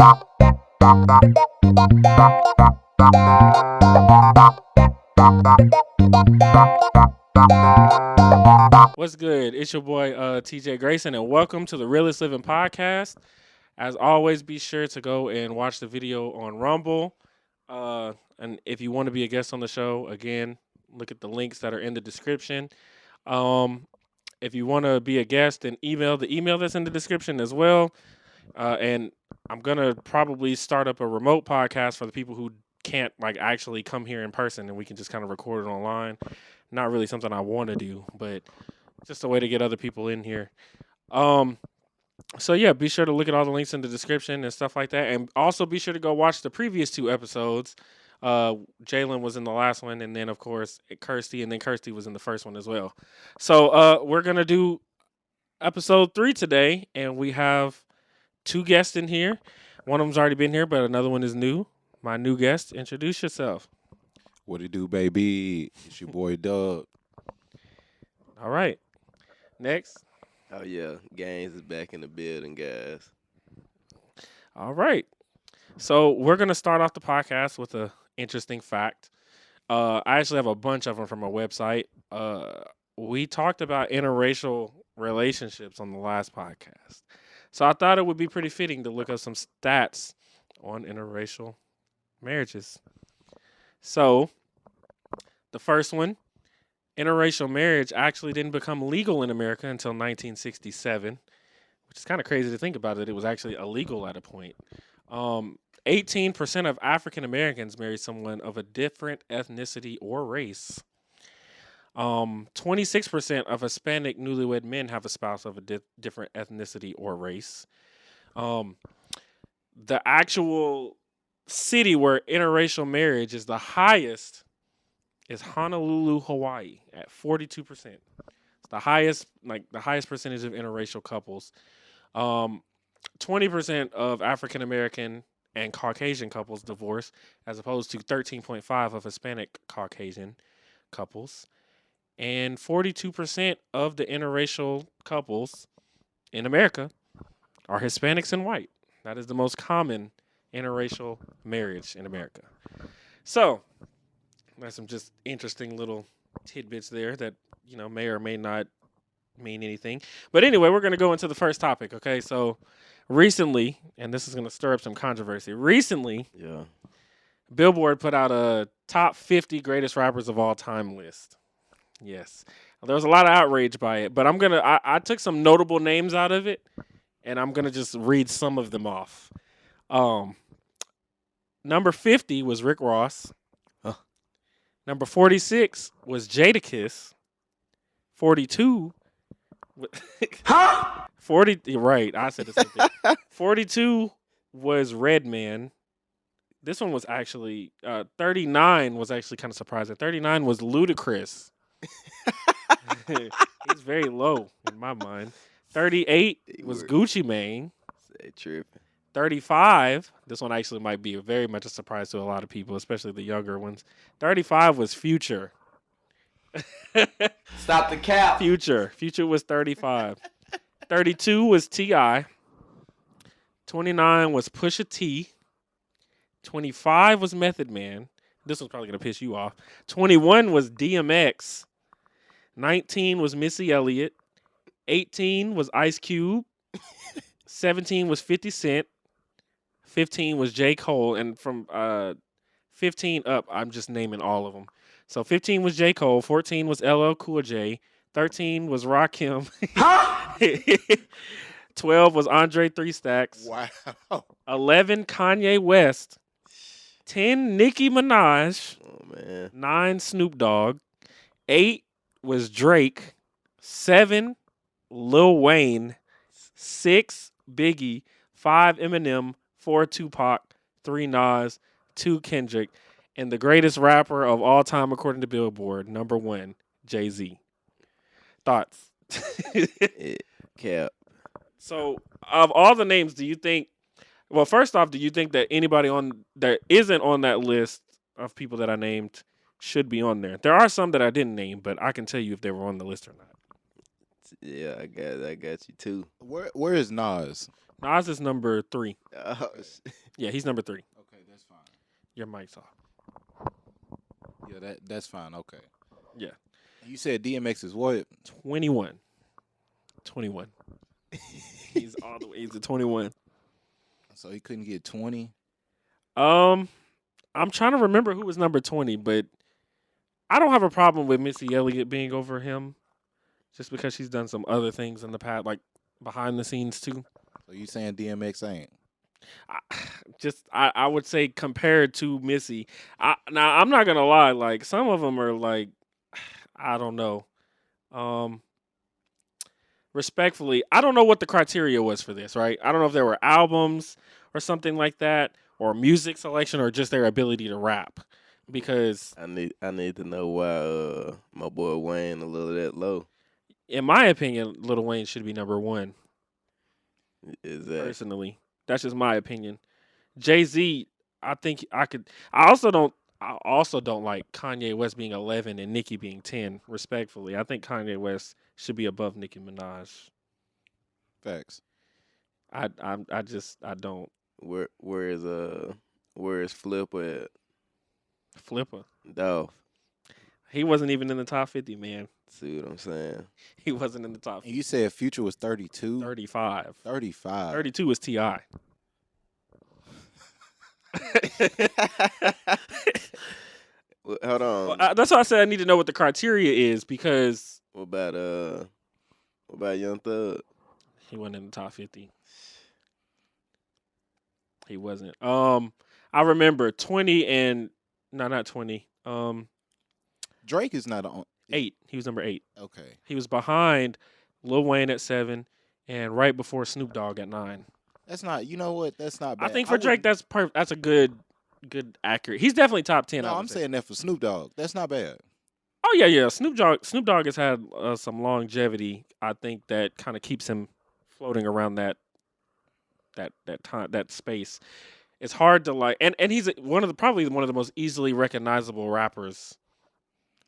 What's good? It's your boy TJ Grayson, and welcome to the Realest Living Podcast. As always, be sure to go and watch the video on Rumble. And if you want to be a guest on the show, again, look at the links that are in the description. If you want to be a guest, then email the email that's in the description as well. And I'm gonna probably start up a remote podcast for the people who can't actually come here in person, and we can just kind of record it online. Not really something I want to do, but just a way to get other people in here. So yeah, be sure to look at all the links in the description and stuff like that, and also be sure to go watch the previous two episodes. Jaylon was in the last one, and then of course Kirsty, and then Kirsty was in the first one as well. So we're gonna do episode 3 today, and we have 2 guests in here. One of them's already been here, but another one is new. My new guest, introduce yourself. What it do, baby? It's your boy Doug. All right. Next. Oh yeah, Gaines is back in the building, guys. All right. So we're gonna start off the podcast with an interesting fact. I actually have a bunch of them from our website. We talked about interracial relationships on the last podcast, so I thought it would be pretty fitting to look up some stats on interracial marriages. So the first one. Interracial marriage actually didn't become legal in America until 1967, which is kind of crazy to think about it. It was actually illegal at a point. 18% of African Americans marry someone of a different ethnicity or race. 26% of Hispanic newlywed men have a spouse of a different ethnicity or race. The actual city where interracial marriage is the highest is Honolulu, Hawaii, at 42%. It's the highest percentage of interracial couples. 20% of African American and Caucasian couples divorce, as opposed to 13.5% of Hispanic Caucasian couples. And 42% of the interracial couples in America are Hispanics and white. That is the most common interracial marriage in America. So, there's some just interesting little tidbits there that, may or may not mean anything. But anyway, we're going to go into the first topic, okay? So, recently, and this is going to stir up some controversy. Recently, Billboard put out a top 50 greatest rappers of all time list. Yes. There was a lot of outrage by it, but I took some notable names out of it, and I'm going to just read some of them off. Number 50 was Rick Ross. Number 46 was Jadakiss. 42. Huh? 40. Right, I said the same thing. 42 was Redman. This one was actually 39 was actually kind of surprising. 39 was Ludacris. He's very low in my mind. 38 was Gucci Mane. Say tripping. 35, this one actually might be very much a surprise to a lot of people, especially the younger ones. 35 was Future. Stop the cap. Future was 35. 32 was T.I. 29 was Pusha T. 25 was Method Man. This one's probably going to piss you off. 21 was DMX. 19 was Missy Elliott. 18 was Ice Cube. 17 was 50 Cent. 15 was J. Cole, and from 15 up, I'm just naming all of them. So 15 was J. Cole, 14 was LL Cool J, 13 was Rakim, 12 was Andre 3 Stacks, Wow. 11 Kanye West, 10 Nicki Minaj, 9 Snoop Dogg, 8 was Drake, 7 Lil Wayne, 6 Biggie, 5 Eminem, 4 Tupac, 3 Nas, 2 Kendrick, and the greatest rapper of all time according to Billboard, number 1, Jay-Z. Thoughts? Cap. So, of all the names, do you think? Well, first off, do you think that anybody on that isn't on that list of people that I named should be on there? There are some that I didn't name, but I can tell you if they were on the list or not. Yeah, I got you too. Where is Nas? Nas is number 3. Oh, Yeah, he's number 3. Okay, that's fine. Your mic's off. Yeah, that's fine. Okay. Yeah. You said DMX is what? 21. 21. He's all the way to 21. So he couldn't get 20. I'm trying to remember who was number 20, but I don't have a problem with Missy Elliott being over him, just because she's done some other things in the past, like behind the scenes too. So you saying DMX ain't? I would say compared to Missy, now I'm not gonna lie, like some of them are like, I don't know. Respectfully, I don't know what the criteria was for this, right? I don't know if there were albums or something like that, or music selection, or just their ability to rap. Because I need to know why my boy Wayne a little that low. in my opinion, Lil Wayne should be number 1. Is that Personally, that's just my opinion. Jay-Z, I think I could. I also don't like Kanye West being 11 and Nicki being 10. Respectfully, I think Kanye West should be above Nicki Minaj. Facts. I don't. where is Flipper at? Flipper. Dolph. He wasn't even in the top 50, man. See what I'm saying? He wasn't in the top And you said Future was 32? 35. 35. 32 was T.I. Well, hold on. Well, that's why I said I need to know what the criteria is, because What about Young Thug? he wasn't in the top 50. He wasn't. I remember 20 and not 20. Drake is not on. 8. He was number 8. Okay. He was behind Lil Wayne at 7 and right before Snoop Dogg at 9. That's not. You know what? That's not bad. I think for Drake that's a good accurate. He's definitely top 10. No, I'm saying that for Snoop Dogg. That's not bad. Oh yeah. Snoop Dogg has had some longevity. I think that kind of keeps him floating around that time, that space. It's hard to like, and he's probably one of the most easily recognizable rappers,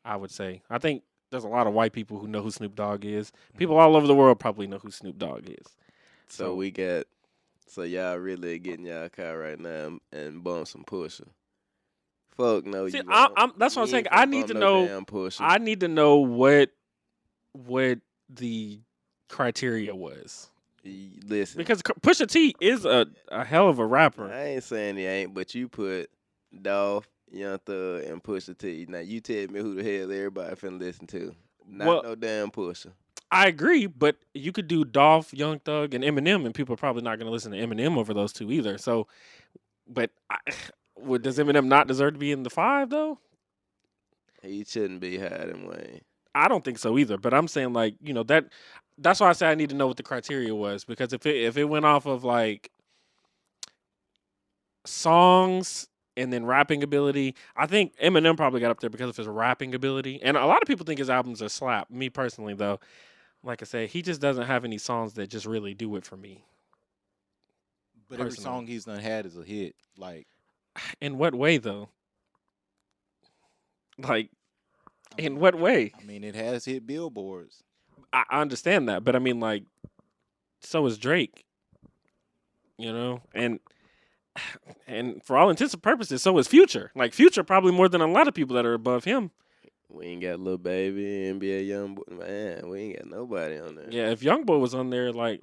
I would say. I think there's a lot of white people who know who Snoop Dogg is. People all over the world probably know who Snoop Dogg is. So y'all really getting y'all car right now and bump some Pusha. Fuck no. See, you that's what I'm saying. I need to know. Pusha. I need to know what the criteria was. Listen, Because Pusha T is a hell of a rapper. I ain't saying he ain't, but you put Dolph, Young Thug, and Pusha T. Now you tell me who the hell everybody finna listen to. Not no damn Pusha. I agree, but you could do Dolph, Young Thug, and Eminem, and people are probably not going to listen to Eminem over those two either. So, but does Eminem not deserve to be in the 5 though? He shouldn't be higher than Wayne. I don't think so either. But I'm saying like that's why I say I need to know what the criteria was, because if it went off of like songs and then rapping ability, I think Eminem probably got up there because of his rapping ability. And a lot of people think his albums are slap. Me personally, though, like I said, he just doesn't have any songs that just really do it for me. But every song he's done had is a hit. Like, in what way, though? Like, in what way? I mean, it has hit billboards. I understand that, but I mean, like, so is Drake. You know, and for all intents and purposes, so is Future. Like, Future probably more than a lot of people that are above him. We ain't got Lil Baby, NBA Youngboy. Man, we ain't got nobody on there. Yeah, if Youngboy was on there, like,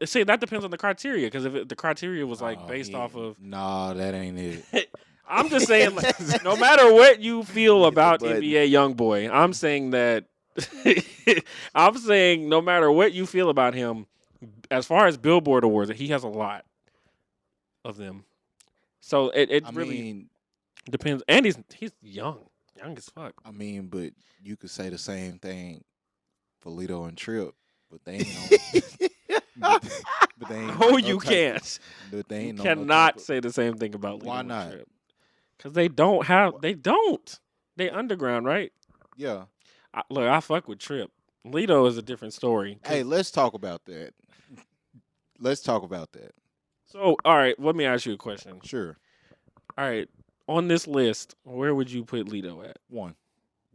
see, that depends on the criteria. Because if the criteria was like based off of, nah, that ain't it. I'm just saying, like, no matter what you feel about NBA Youngboy, I'm saying that. I'm saying no matter what you feel about him, as far as Billboard awards, he has a lot of them. So it really depends. And he's young as fuck. I mean, but you could say the same thing for Lito and Trip, but they ain't on. but they ain't. Oh, you can't. But they ain't. You cannot say the same thing about Lito. Why and not? Trip. Because they don't have. They don't. They underground, right? Yeah. Look, I fuck with Trip. Lito is a different story. Hey, let's talk about that. So, all right, let me ask you a question. Sure. All right, on this list, where would you put Lito at? 1.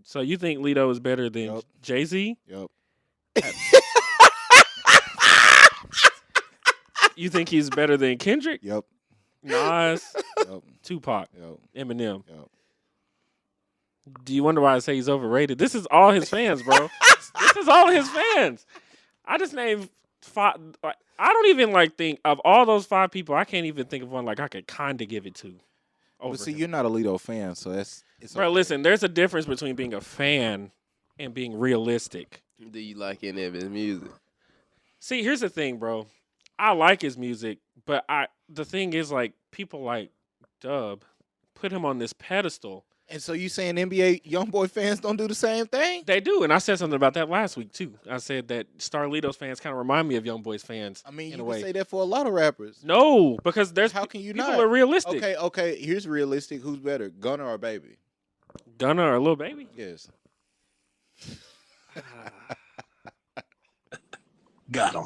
So you think Lito is better than Jay-Z? Yep. You think he's better than Kendrick? Yep. Nas, Yep. Tupac, Yep. Eminem. Yep. Do you wonder why I say he's overrated? This is all his fans, bro. This is all his fans. I just named 5. Like, I don't even think of all those 5 people. I can't even think of one I could kind of give it to. But see, him. you're not a Lito fan, so it's Bro, okay. listen. There's a difference between being a fan and being realistic. Do you like any of his music? See, here's the thing, bro. I like his music, but the thing is, people like Dub put him on this pedestal. And so you saying NBA YoungBoy fans don't do the same thing? They do, and I said something about that last week too. I said that Starlito's fans kind of remind me of YoungBoy's fans. I mean, in you a can way. say that for a lot of rappers. No, because there's How can you people not? are realistic. Okay. Here's realistic. Who's better, Gunna or Baby? Gunna or Lil Baby? Yes. Got him.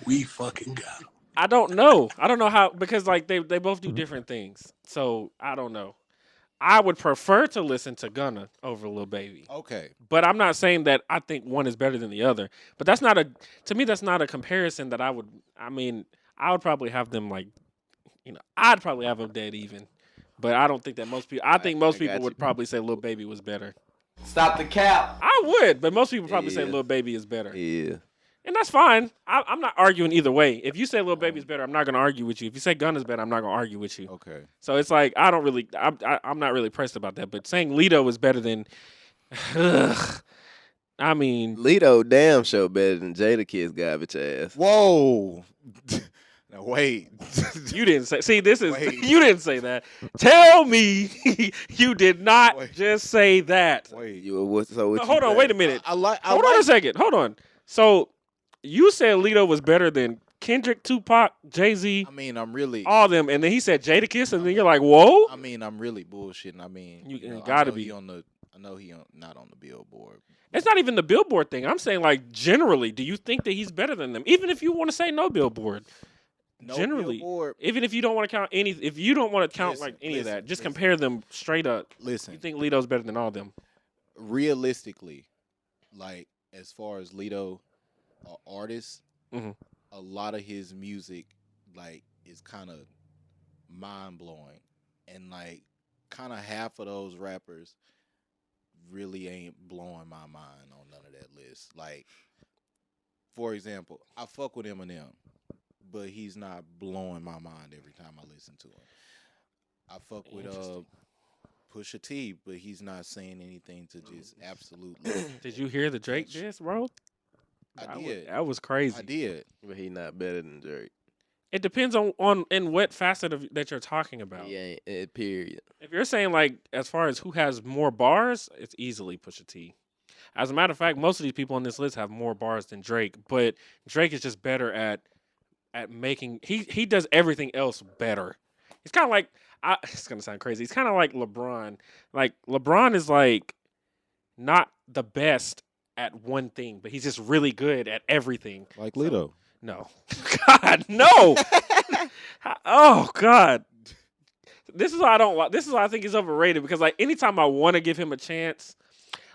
We fucking got him. I don't know. I don't know how, because they both do different things. So I don't know. I would prefer to listen to Gunna over Lil Baby. Okay. But I'm not saying that I think one is better than the other. But to me, that's not a comparison that I would probably have them I'd probably have them dead even. But I don't think that most people, I think most people would probably say Lil Baby was better. Stop the cap. I would, but most people probably say Lil Baby is better. Yeah. And that's fine. I'm not arguing either way. If you say Lil Baby's better, I'm not going to argue with you. If you say Gunna's better, I'm not going to argue with you. Okay. So it's I'm not really pressed about that. But saying Lito is better than, I mean. Lito damn show better than Jadakiss garbage ass. Whoa. Now wait. You didn't say. See, this is Wait. you didn't say that. Tell me you did not Wait. just say that. Wait. What No, you hold on, think? wait a minute. I Hold on a second. Hold on. So you said Lito was better than Kendrick, Tupac, Jay-Z, I mean, I'm really. all of them, and then he said Jadakiss, and then you're like, whoa. I mean, I'm really bullshitting. I mean, You gotta be. I know he not on the Billboard. It's not even the Billboard thing. I'm saying generally, do you think that he's better than them? Even if you want to say no Billboard. No Generally, Billboard. even if you don't want to count if you don't want to count any of that, just compare them straight up. Listen, You think Lito's better than all of them? realistically, as far as Lito, artist, Mhm. a lot of his music is kind of mind blowing, and kind of half of those rappers really ain't blowing my mind on none of that list. For example, I fuck with Eminem, but he's not blowing my mind every time I listen to him. I fuck with Pusha T, but he's not saying anything to just absolutely. Did you hear the Drake diss, bro? I did. That was crazy. I did. But he not better than Drake. It depends on in what facet of that you're talking about. He ain't. Period. If you're saying as far as who has more bars, it's easily Pusha T. As a matter of fact, most of these people on this list have more bars than Drake, but Drake is just better at making. He does everything else better. He's kind of it's gonna sound crazy. He's kind of like LeBron. LeBron is not the best at one thing, but he's just really good at everything. Like Lito. No. God, no. Oh, God. This is why I don't like. This is why I think he's overrated, because anytime I want to give him a chance,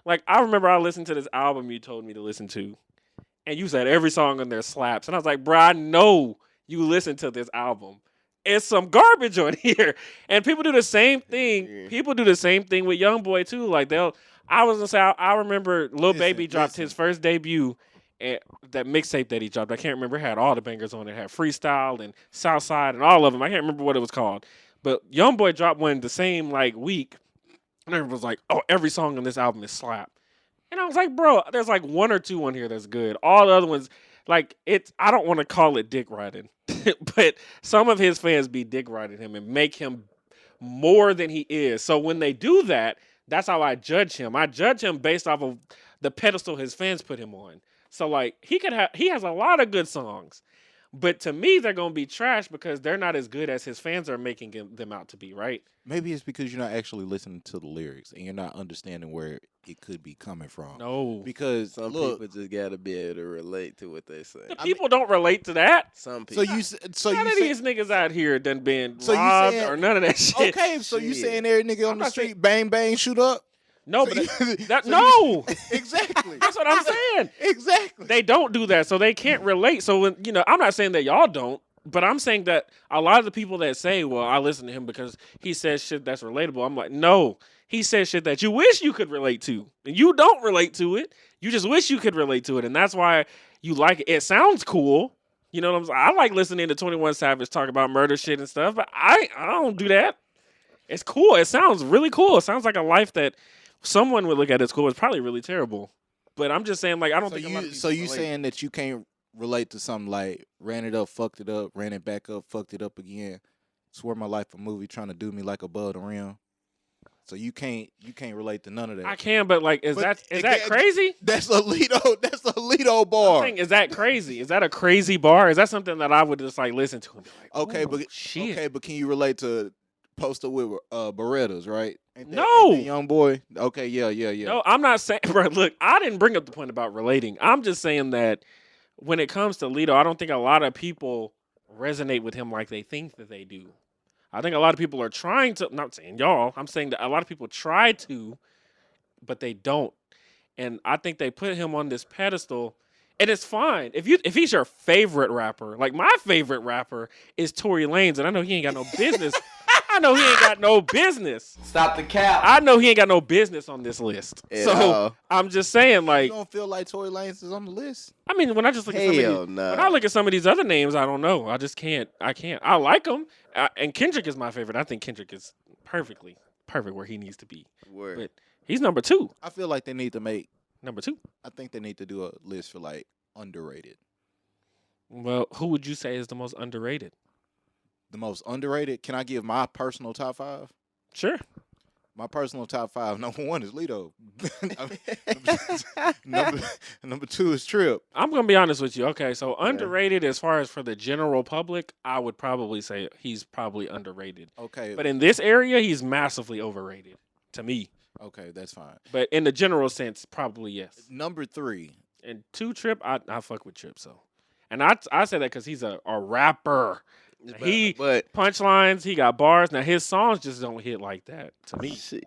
I remember I listened to this album you told me to listen to, and you said every song on there slaps, and I was like, bro, I know you listened to this album. It's some garbage on here, and people do the same thing. People do the same thing with YoungBoy too. I was gonna say, I remember Lil Baby dropped his first debut. And that mixtape that he dropped, I can't remember. It had all the bangers on it. It had Freestyle and Southside and all of them. I can't remember what it was called. But YoungBoy dropped one the same week, and everyone was like, "Oh, every song on this album is slap." And I was like, "Bro, there's 1 or 2 on here that's good. All the other ones, it's. I don't want to call it dick riding, but some of his fans be dick riding him and make him more than he is. So when they do that, that's how I judge him. I judge him based off of the pedestal his fans put him on. So he has a lot of good songs, but to me they're gonna be trash because they're not as good as his fans are making them out to be, right? Maybe it's because you're not actually listening to the lyrics and you're not understanding where it could be coming from. No, Because Some people just gotta be able to relate to what they say. the people don't relate to that. Some so people. you None of these niggas out here done been So you robbed saying- or none of that shit. okay, so you Shit. saying every nigga on I'm the not street saying- bang bang shoot up? No, So but you- that so no. Exactly. That's what I'm saying. Exactly. They don't do that, so they can't relate. So when I'm not saying that y'all don't. But I'm saying that a lot of the people that say, well, I listen to him because he says shit that's relatable. I'm like, no, he says shit that you wish you could relate to. And you don't relate to it. You just wish you could relate to it. And that's why you like it. It sounds cool. You know what I'm saying? I like listening to 21 Savage talk about murder shit and stuff, but I don't do that. It's cool. It sounds really cool. It sounds like a life that someone would look at as cool. It's probably really terrible. But I'm just saying, like, I don't think a lot of people So you relate. saying that you can't relate to something like ran it up, fucked it up, ran it back up, fucked it up again. Swear my life a movie trying to do me like above the rim. So you can't relate to none of that. I can, but like, is But that crazy? That's a Lito. That's a Lito bar. I'm saying, is that crazy? Is that a crazy bar? Is that something that I would just like listen to and be like, Okay, "Ooh, shit. okay, but can you relate to Poster with Berettas, right? Ain't No. ain't that young boy. Okay, yeah. No, I'm not saying, bro. Look, I didn't bring up the point about relating. I'm just saying that when it comes to Lito, I don't think a lot of people resonate with him like they think that they do. I think a lot of people are trying to. Not saying y'all. I'm saying that a lot of people try to, but they don't. And I think they put him on this pedestal, and it's fine if he's your favorite rapper. Like my favorite rapper is Tory Lanez, and I know he ain't got no business. I know he ain't got no business. Stop the cap. I know he ain't got no business on this list. At So all. I'm just saying, You like, don't feel like Tory Lanez is on the list? I mean, when I just look at Hell when nah. I look at some of these other names, I don't know. I just can't. I can't. I like them, and Kendrick is my favorite. I think Kendrick is perfect where he needs to be. Word. But he's number 2. I feel like they need to make. Number 2. I think they need to do a list for like underrated. Well, who would you say is the most underrated? The most underrated. Can I give my personal top 5? Sure. My personal top 5. Number 1 is Lito. number 2 is Trip. I'm gonna be honest with you. Okay, so underrated as far as for the general public, I would probably say he's probably underrated. Okay. But in this area, he's massively overrated to me. Okay, that's fine. But in the general sense, probably yes. Number 3. And 2 Trip, I fuck with Trip. So, and I say that because he's a rapper. But Punchlines, he got bars. Now his songs just don't hit like that to me. shit.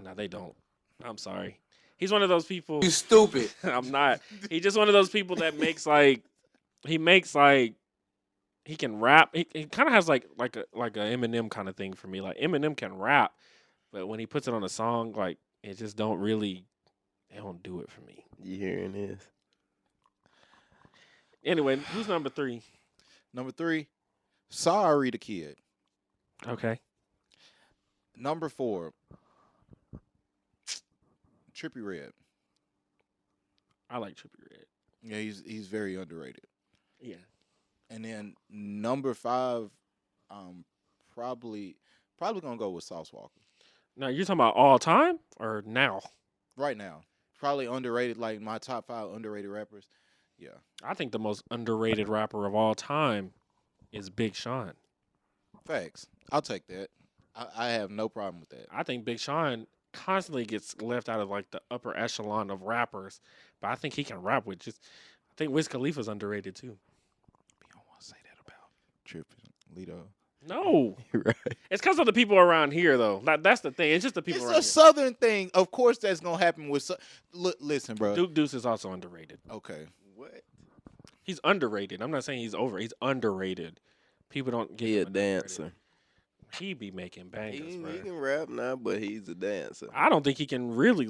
No, they don't. I'm sorry. He's one of those people. You stupid. I'm not. He's just one of those people that makes like he can rap. He kind of has like a Eminem kind of thing for me. Like Eminem can rap, but when he puts it on a song, like it just don't do it for me. You hearing this? Anyway, who's number 3? Number 3, Sorry the Kid. Okay. Number 4, Trippie Redd. I like Trippie Redd. Yeah, he's very underrated. Yeah. And then number 5, probably gonna go with Sauce Walker. Now you're talking about all time or now? Right now, probably underrated. Like my top 5 underrated rappers. Yeah, I think the most underrated rapper of all time is Big Sean. facts. I'll take that. I have no problem with that. I think Big Sean constantly gets left out of like the upper echelon of rappers, but I think he can rap with just. I think Wiz Khalifa's underrated too. You don't want to say that about Trip and Lito. No, Right. it's because of the people around here though. That's the thing. It's just the people It's around a Southern thing. Of course, that's gonna happen with. Listen, bro. here. Duke Deuce is also underrated. Okay. What? He's underrated. I'm not saying he's over. He's underrated. People don't get He a him enough dancer. credit. He be making bangers, He bro. can rap now, but he's a dancer. I don't think he can really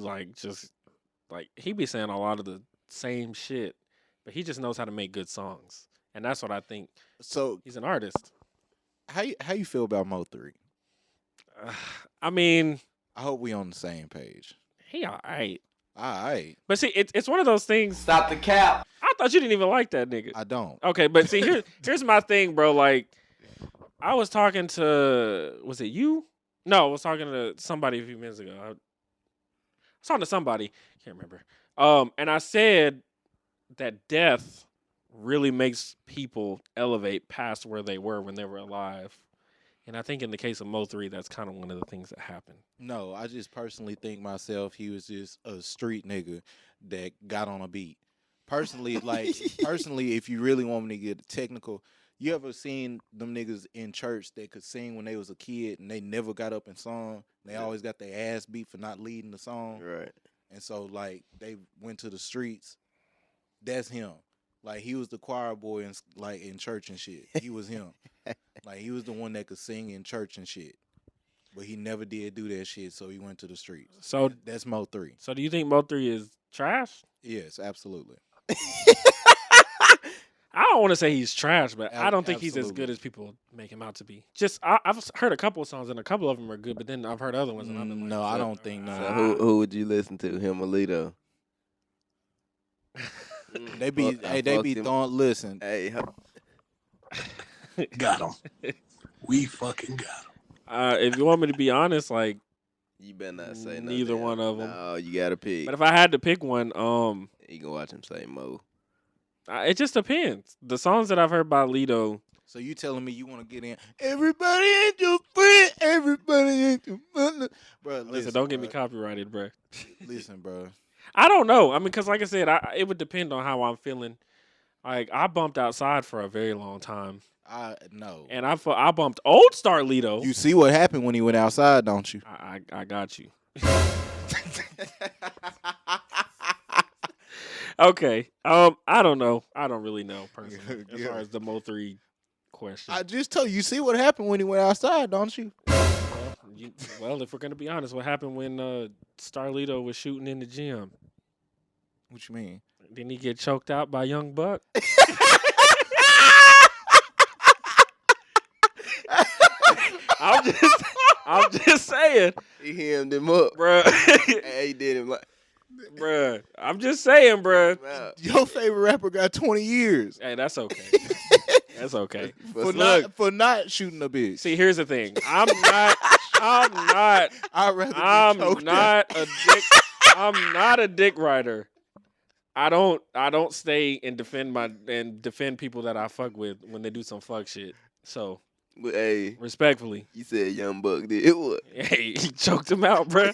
he be saying a lot of the same shit, but he just knows how to make good songs, and that's what I think. So He's an artist. how you feel about Mo 3? I mean, I hope we on the same page. he all right, All right. but see, it's one of those things. Stop the cap. I thought you didn't even like that nigga. I don't. Okay, but see, here's my thing, bro. Like, I was talking to, was it you? No, I was talking to somebody a few minutes ago. I was talking to somebody, can't remember. And I said that death really makes people elevate past where they were when they were alive. And I think in the case of Mo 3, that's kind of one of the things that happened. No, I just personally think myself he was just a street nigga that got on a beat. Personally, if you really want me to get technical, you ever seen them niggas in church that could sing when they was a kid and they never got up and sung? They always got their ass beat for not leading the song. Right. And so, like, they went to the streets. That's him. Like he was the choir boy in church and shit. He was him. Like he was the one that could sing in church and shit. But he never did do that shit, so he went to the streets. So that's Mo 3. So do you think Mo 3 is trash? Yes, absolutely. I don't want to say he's trash, but I don't think he's as Absolutely. good as people make him out to be. Just I've heard a couple of songs and a couple of them are good, but then I've heard other ones and I've been like, No, I don't think So no. who would you listen to? Him or Lito? They be throwing. Listen, Hey, Got him. We fucking got him. If you want me to be honest, like you better not say no. neither one of them. No, you gotta pick. But if I had to pick one, You can watch him say Mo. it just depends. The songs that I've heard by Lito, so you telling me you want to get in? Everybody ain't your friend. Everybody ain't your mother. Bro, listen, don't get me copyrighted, bro. Listen, bro. I don't know. I mean, because like I said, it would depend on how I'm feeling. Like I bumped outside for a very long time, I know. and I bumped old Starlito. You see what happened when he went outside, don't you? I got you. Okay. I don't know. I don't really know personally as far as the Mo 3 question. I just told you. You see what happened when he went outside, don't you? Well, if we're gonna be honest, what happened when Starlito was shooting in the gym? What you mean? Didn't he get choked out by Young Buck? I'm just saying. He hemmed him up, Bruh. Hey, he did him like, Bruh. I'm just saying, bruh. wow. Your favorite rapper got 20 years Hey, that's okay. That's okay. for not shooting a bitch. See, here's the thing. I'm not I'd rather get choked out. I'm not a dick rider. I don't stay and defend people that I fuck with when they do some fuck shit. So, But hey, respectfully. you said Young Buck did it. What? Hey, he choked him out, bruh.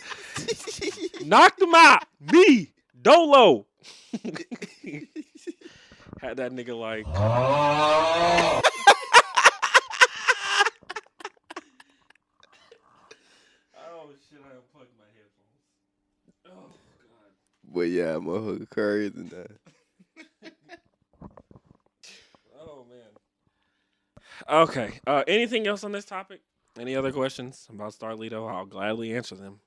Knocked him out. Me, Dolo. Had that nigga like. Oh shit! I unplugged my headphones. Oh god. But yeah, motherfucker crazy and that. Oh man. Okay. Anything else on this topic? Any other questions about Starlito? I'll gladly answer them.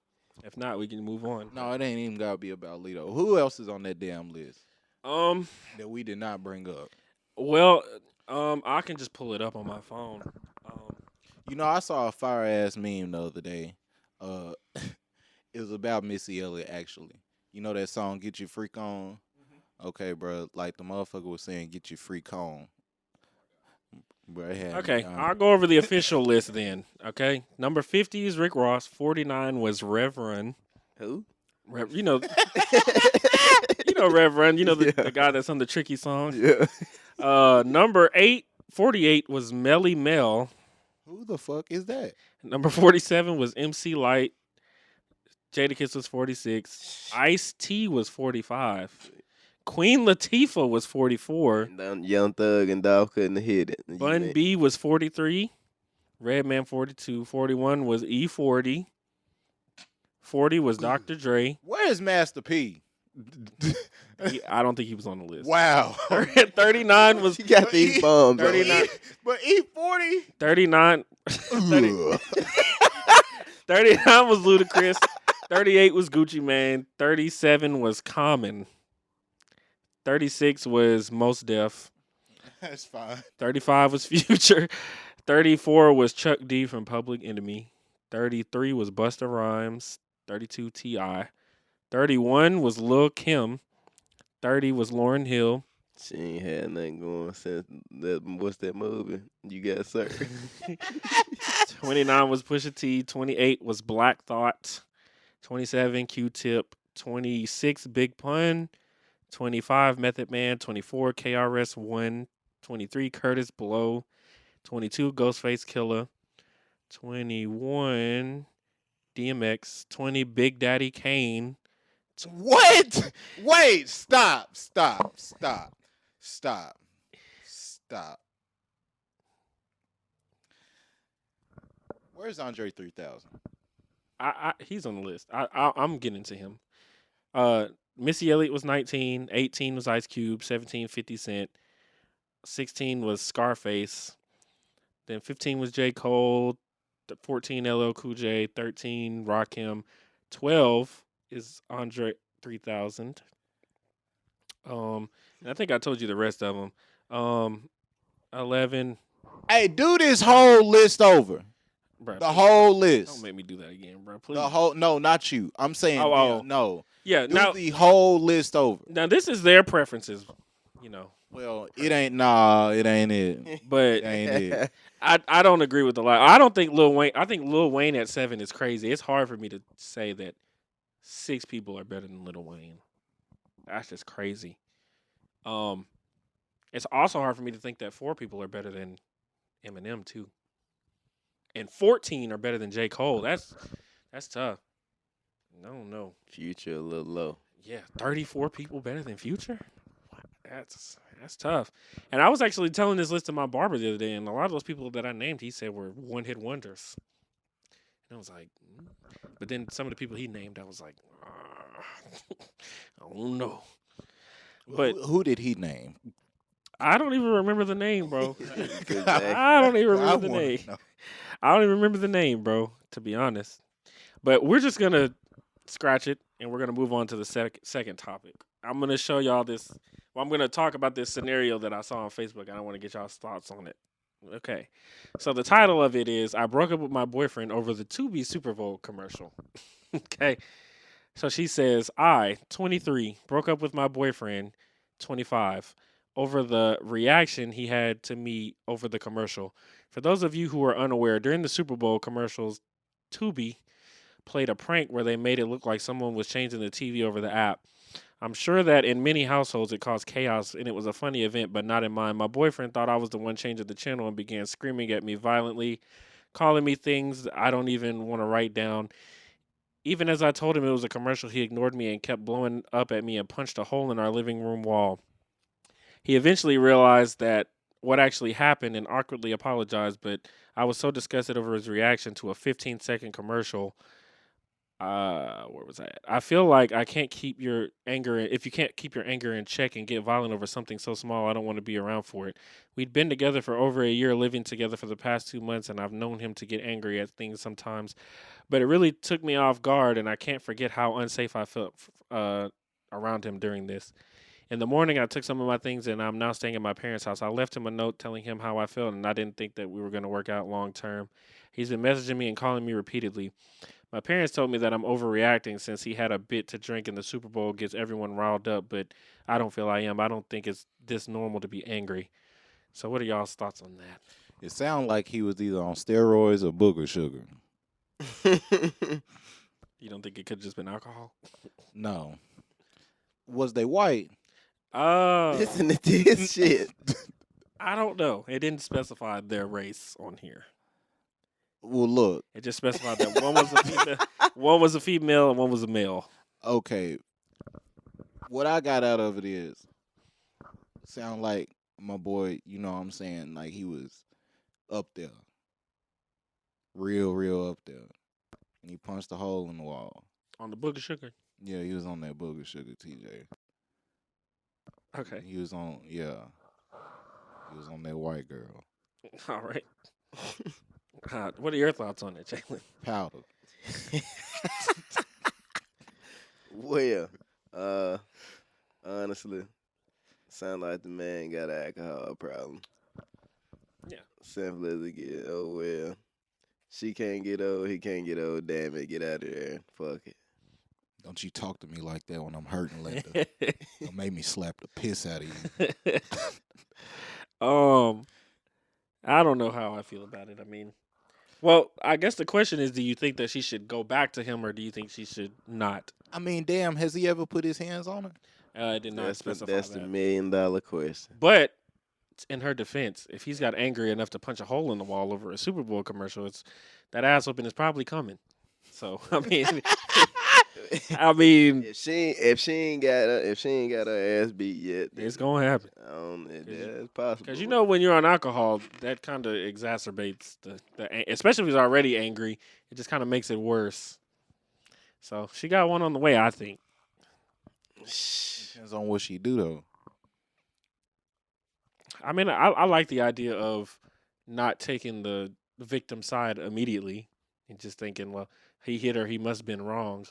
If not, we can move on. No, it ain't even gotta be about Lito. Who else is on that damn list that we did not bring up? Well, I can just pull it up on my phone. You know, I saw a fire ass meme the other day. It was about Missy Elliott actually. You know that song "Get Your Freak On"? Mm-hmm. Okay, bro. Like the motherfucker was saying, "Get your freak on." Bro, it had Okay, me, I'll go over the official list then. Okay, number 50 is Rick Ross. 49 was Reverend. Who? You know Reverend. You know the guy that's on the Tricky song. Yeah. Number 48 was Melly Mel. Who the fuck is that? Number 47 was MC Light. Jadakiss was 46. Ice-T was 45. Queen Latifah was 44. Young Thug and Dolph couldn't have hit it. Bun B was 43. Redman 42. 41 was E40. 40 was Dr. Dre. Where's Master P? I don't think he was on the list. Wow. 39 was He got these bombs. 39. But E40. 39. 39 was Ludacris. 38 was Gucci Mane. 37 was Common. 36 was Mos Def. That's fine. 35 was Future. 34 was Chuck D from Public Enemy. 33 was Busta Rhymes. 32 T.I. 31 was Lil Kim. 30 was Lauryn Hill. She ain't had nothing going since that. What's that movie? You got served. 29 was Pusha T. 28 was Black Thought. 27 Q-Tip. 26 Big Pun. 25 Method Man. 24 KRS-One. 23 Curtis Blow. 22 Ghostface Killer. 21 DMX. 20 Big Daddy Kane. What? Wait, stop. Where's Andre 3000? He's on the list. I'm getting to him. Missy Elliott was 19. 18 was Ice Cube. 17, 50 Cent. 16 was Scarface. Then 15 was J. Cole. 14, LL Cool J. 13, Rakim. 12 is Andre 3000. And I think I told you the rest of them. 11. Hey, do this whole list over. Bro, The whole don't list. make me do that again, bro. Please. The whole no, not you. I'm saying no. Yeah, Do now the whole list over. now this is their preferences, you know. Well, it ain't it. But It ain't it. I don't agree with the lot. I don't think Lil Wayne. I think Lil Wayne at 7 is crazy. It's hard for me to say that 6 people are better than Lil Wayne. That's just crazy. It's also hard for me to think that 4 people are better than Eminem too. And 14 are better than J. Cole. That's tough. I don't know. Future a little low. Yeah, 34 people better than Future? That's tough. And I was actually telling this list to my barber the other day, and a lot of those people that I named, he said were one-hit wonders. And I was like, but then some of the people he named, I was like, I don't know. But who did he name? I don't even remember the name, bro. I don't even remember the name. I don't even remember the name, bro, to be honest. But we're just going to scratch it, and we're going to move on to the second topic. I'm going to show y'all this. Well, I'm going to talk about this scenario that I saw on Facebook, and I want to get y'all's thoughts on it. Okay. So the title of it is, I broke up with my boyfriend over the To Super Bowl commercial. Okay. So she says, I, 23, broke up with my boyfriend, 25, over the reaction he had to me over the commercial. For those of you who are unaware, during the Super Bowl commercials, Tubi played a prank where they made it look like someone was changing the TV over the app. I'm sure that in many households it caused chaos and it was a funny event, but not in mine. My boyfriend thought I was the one changing the channel and began screaming at me violently, calling me things I don't even want to write down. Even as I told him it was a commercial, he ignored me and kept blowing up at me and punched a hole in our living room wall. He eventually realized that what actually happened and awkwardly apologized, but I was so disgusted over his reaction to a 15-second commercial. Where was I at? I feel like I can't keep your anger. If you can't keep your anger in check and get violent over something so small, I don't want to be around for it. We'd been together for over a year, living together for the past 2 months, and I've known him to get angry at things sometimes. But it really took me off guard, and I can't forget how unsafe I felt around him during this. In the morning, I took some of my things, and I'm now staying at my parents' house. I left him a note telling him how I felt, and I didn't think that we were going to work out long term. He's been messaging me and calling me repeatedly. My parents told me that I'm overreacting since he had a bit to drink and the Super Bowl gets everyone riled up, but I don't feel I am. I don't think it's this normal to be angry. So what are y'all's thoughts on that? It sounded like he was either on steroids or booger sugar. You don't think it could have just been alcohol? No. Was they white? Listen to this shit. I don't know. It didn't specify their race on here. Well, look. It just specified that one was a female, and one was a male. Okay. What I got out of it is, sound like my boy, you know what I'm saying, like he was up there. Real up there. And he punched a hole in the wall. On the booger sugar? Yeah, he was on that booger sugar, TJ. Okay. He was on that white girl. All right. What are your thoughts on it, Jaylon? Powder. Well, honestly, sound like the man got an alcohol problem. Yeah. Simple as it get. Oh, well. She can't get old. He can't get old. Damn it. Get out of there. Fuck it. Don't you talk to me like that when I'm hurting, Linda. Don't make me slap the piss out of you. I don't know how I feel about it. I mean, well, I guess the question is, do you think that she should go back to him or do you think she should not? I mean, damn, has he ever put his hands on her? I did not specify That's that. the $1 million question. But in her defense, if he's got angry enough to punch a hole in the wall over a Super Bowl commercial, that ass whooping is probably coming. So I mean, if she ain't got her ass beat yet, it's gonna happen. It's possible. Because you know when you're on alcohol, that kind of exacerbates the especially if he's already angry. It just kind of makes it worse. So she got one on the way, I think. Depends on what she do though. I mean, I like the idea of not taking the victim side immediately and just thinking, well, he hit her, he must have been wrong.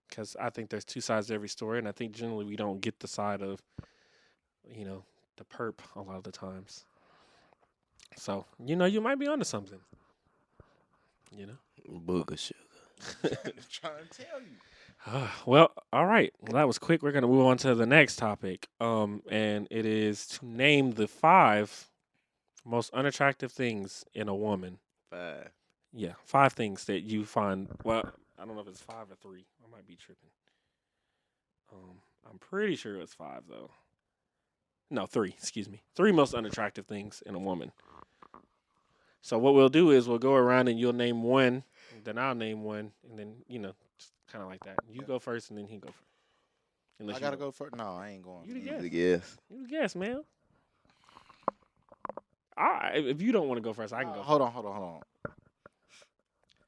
Because I think there's two sides to every story, and I think generally we don't get the side of, the perp a lot of the times. So, you might be onto something. Booger sugar. Trying to tell you. Well, all right. Well, that was quick. We're going to move on to the next topic. And it is to name the 5 most unattractive things in a woman. 5. Yeah, 5 things that you find. Well, I don't know if it's 5 or 3. I might be tripping. I'm pretty sure it's 5 though. No, 3. Excuse me. 3 most unattractive things in a woman. So what we'll do is we'll go around and you'll name one, then I'll name one, and then just kind of like that. You go first, and then he go first. Unless I gotta go first. No, I ain't going. You the guest. Yes. You the guest, man. If you don't want to go first, I can go. Hold on.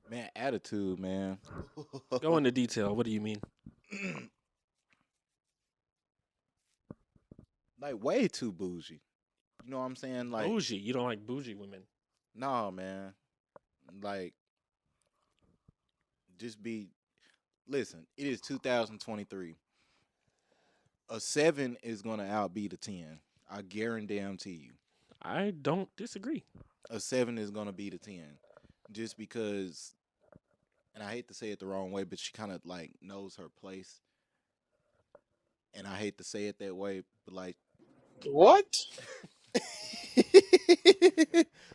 Man, attitude, man. Go into detail. What do you mean? Like way too bougie. You know what I'm saying? Like Bougie. You don't like bougie women. no, man. Like just be listen, it is 2023. A 7 is gonna outbeat a 10. I guarantee you. I don't disagree. A 7 is gonna beat a 10. Just because, and I hate to say it the wrong way, but she kind of like knows her place. And I hate to say it that way, but like What?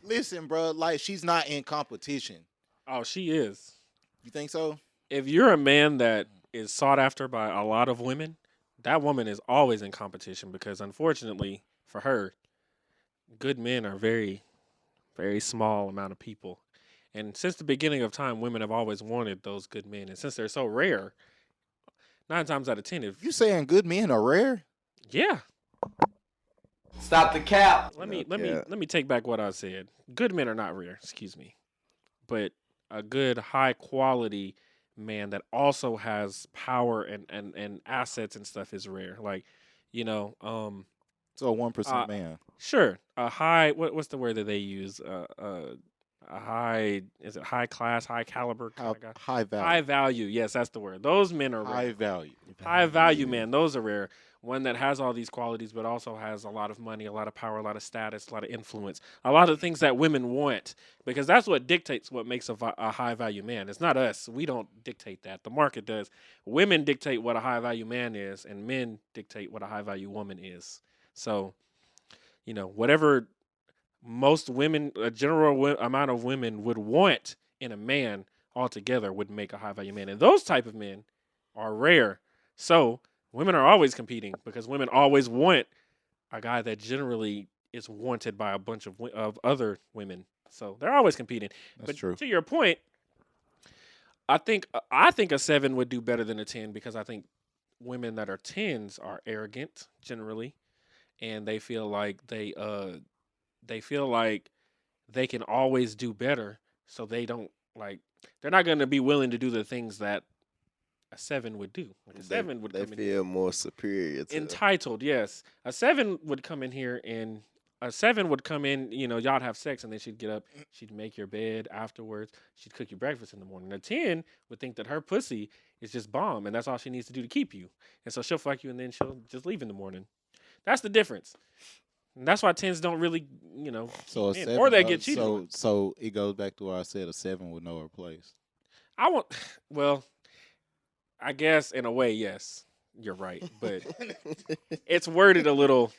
listen, bro, like she's not in competition. Oh, she is. You think so? If you're a man that is sought after by a lot of women, that woman is always in competition because unfortunately for her, good men are very, very small amount of people. And since the beginning of time, women have always wanted those good men. And since they're so rare, 9 times out of 10, if You saying good men are rare? yeah, Stop the cap. let me take back what I said. Good men are not rare, excuse me, but a good high quality man that also has power and assets and stuff is rare. Like, So a 1% man. sure, a high what's the word that they use? A high, is it high class, high caliber kind of guy? High value. High value, yes, that's the word. Those men are High rare. value. High value man, those are rare. One that has all these qualities, but also has a lot of money, a lot of power, a lot of status, a lot of influence, a lot of things that women want, because that's what dictates what makes a high value man. It's not us. We don't dictate that. The market does. Women dictate what a high value man is, and men dictate what a high value woman is. So, whatever most women, a general amount of women would want in a man altogether would make a high value man. And those type of men are rare. So women are always competing because women always want a guy that generally is wanted by a bunch of other women. So they're always competing. That's true. To your point, I think a 7 would do better than a 10 because I think women that are 10s are arrogant generally, and they feel like they can always do better, so they're not going to be willing to do the things that a 7 would do. Like a 7 would they come in feel more superior to entitled, yes. A 7 would come in here and y'all'd have sex and then she'd get up, she'd make your bed afterwards, she'd cook you breakfast in the morning. A 10 would think that her pussy is just bomb and that's all she needs to do to keep you. And so she'll fuck you and then she'll just leave in the morning. That's the difference. And that's why 10s don't really, So a in, 7, or they get cheated on. So it goes back to what I said. A 7 would know her place. I guess in a way, yes, you're right, but it's worded a little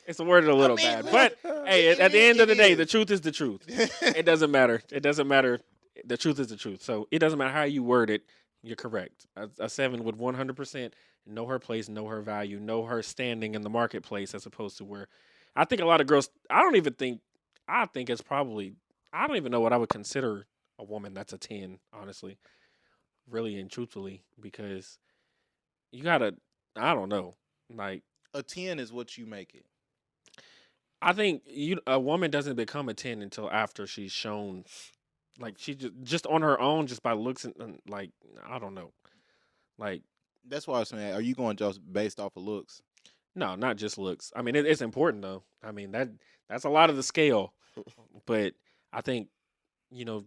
bad. But hey, at the end of the day, the truth is the truth. It doesn't matter. The truth is the truth. So it doesn't matter how you word it. You're correct. A 7 would 100% know her place, know her value, know her standing in the marketplace, as opposed to where I think a lot of girls. I don't even know what I would consider a woman that's a 10, honestly, really and truthfully, because you gotta, I don't know, like A 10 is what you make it. I think a woman doesn't become a 10 until after she's shown, like she just on her own, just by looks and like I don't know, like That's why I was saying, are you going just based off of looks? No, not just looks. I mean, it's important though. I mean that's a lot of the scale, but I think you know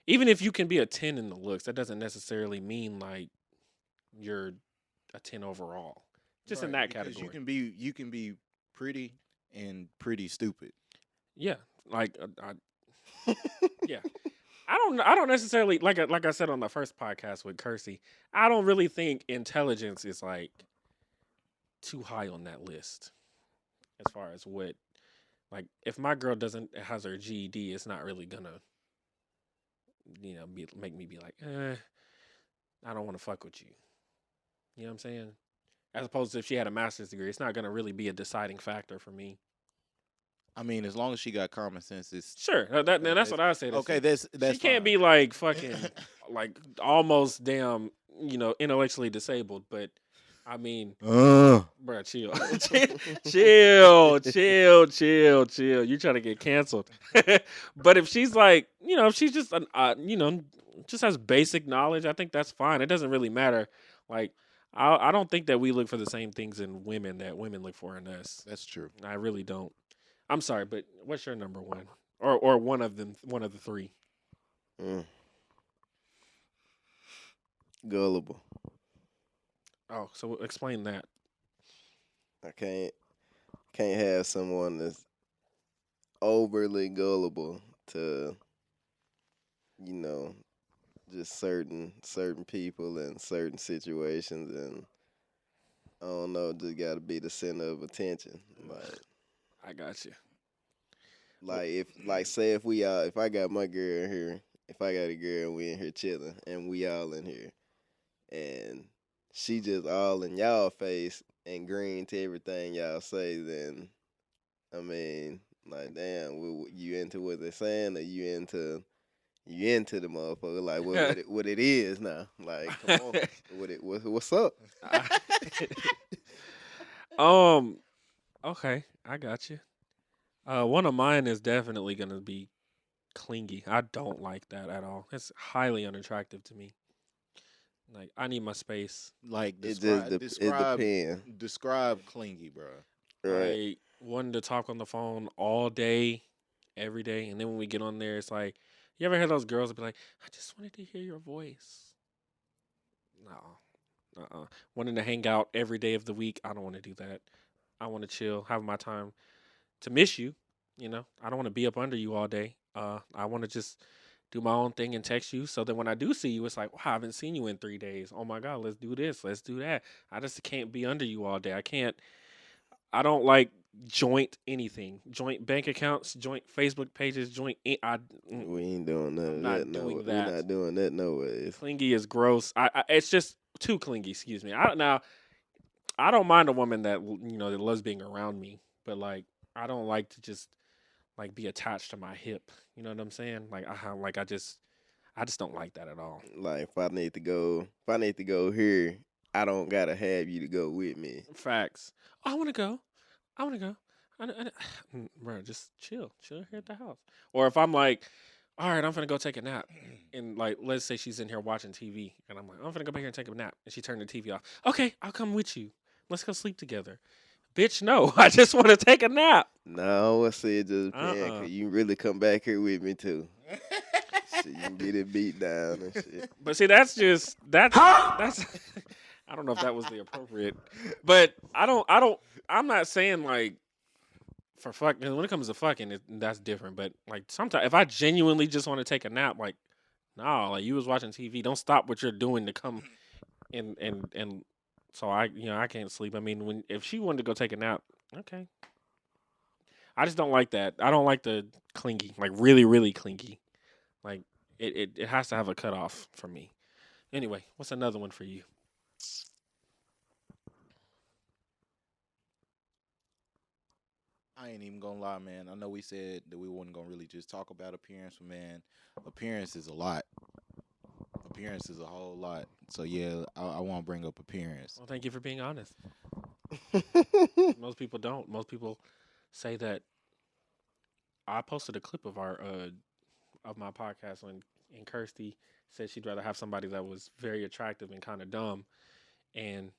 even if you can be a 10 in the looks, that doesn't necessarily mean like you're a 10 overall. Just in that Because category. you can be pretty and pretty stupid. Yeah, like yeah. I don't necessarily like I said on the first podcast with Kersey. I don't really think intelligence is like too high on that list as far as what like if my girl doesn't has her GED, it's not really gonna make me be like, I don't want to fuck with you. You know what I'm saying? As opposed to if she had a master's degree, it's not gonna really be a deciding factor for me. I mean, as long as she got common sense, it's Sure, that's what I say. okay. That's she can't be like fucking like almost damn intellectually disabled, but I mean, bro, chill, chill. You trying to get canceled? But if she's like, if she's just just has basic knowledge, I think that's fine. It doesn't really matter. Like, I don't think that we look for the same things in women that women look for in us. That's true. I really don't. I'm sorry, but what's your number one, or one of them, one of the three? Gullible. Oh, so explain that. I can't have someone that's overly gullible to, just certain people and certain situations, and I don't know, just got to be the center of attention. Like, I got you. Like say if I got my girl here, if I got a girl and we in here chilling and we all in here, and she just all in y'all face and green to everything y'all say, then I mean, like, damn, you into what they're saying, or you into the motherfucker? Like, what it is now? Like, come on, what's up? Okay, I got you. One of mine is definitely gonna be clingy. I don't like that at all. It's highly unattractive to me. Like, I need my space. Like It describe depends. clingy, bro. Right. I wanted to talk on the phone all day, every day, and then when we get on there, it's like, you ever hear those girls that be like, "I just wanted to hear your voice." No, wanting to hang out every day of the week, I don't want to do that. I want to chill, have my time to miss you. I don't want to be up under you all day. I want to just do my own thing and text you, so that when I do see you, it's like, wow, I haven't seen you in 3 days. Oh my god, let's do this, let's do that. I just can't be under you all day. I can't. I don't like joint anything, joint bank accounts, joint Facebook pages, joint. We ain't doing none I'm of not that. doing We're that. not doing that no ways. Clingy is gross. It's just too clingy. Excuse me. I don't mind a woman that that loves being around me, but like I don't like to just like be attached to my hip. You know what I'm saying? Like I just don't like that at all. Like, if I need to go here, I don't gotta have you to go with me. Facts. Oh, I want to go. Bro, just chill here at the house. Or if I'm like, all right, I'm gonna go take a nap, and like, let's say she's in here watching TV, and I'm like, I'm gonna go back here and take a nap, and she turned the TV off. Okay, I'll come with you. Let's go sleep together. Bitch, no, I just want to take a nap. No, I said just paying, cause you really come back here with me too. So you can get it beat down and shit. But see, that's I don't know if that was the appropriate, but I'm not saying like for fuck. When it comes to fucking, that's different. But like sometimes, if I genuinely just want to take a nap, like, nah, like you was watching TV, don't stop what you're doing to come and so I can't sleep. I mean, if she wanted to go take a nap, okay. I just don't like that. I don't like the clingy, like really, really clingy. Like it has to have a cutoff for me. Anyway, what's another one for you? I ain't even gonna lie, man. I know we said that we wasn't gonna really just talk about appearance, but man, appearance is a lot. Appearance is a whole lot. So yeah, I want to bring up appearance. Well, thank you for being honest. Most people don't. Most people say that. I posted a clip of our of my podcast and Kirsty said she'd rather have somebody that was very attractive and kind of dumb, and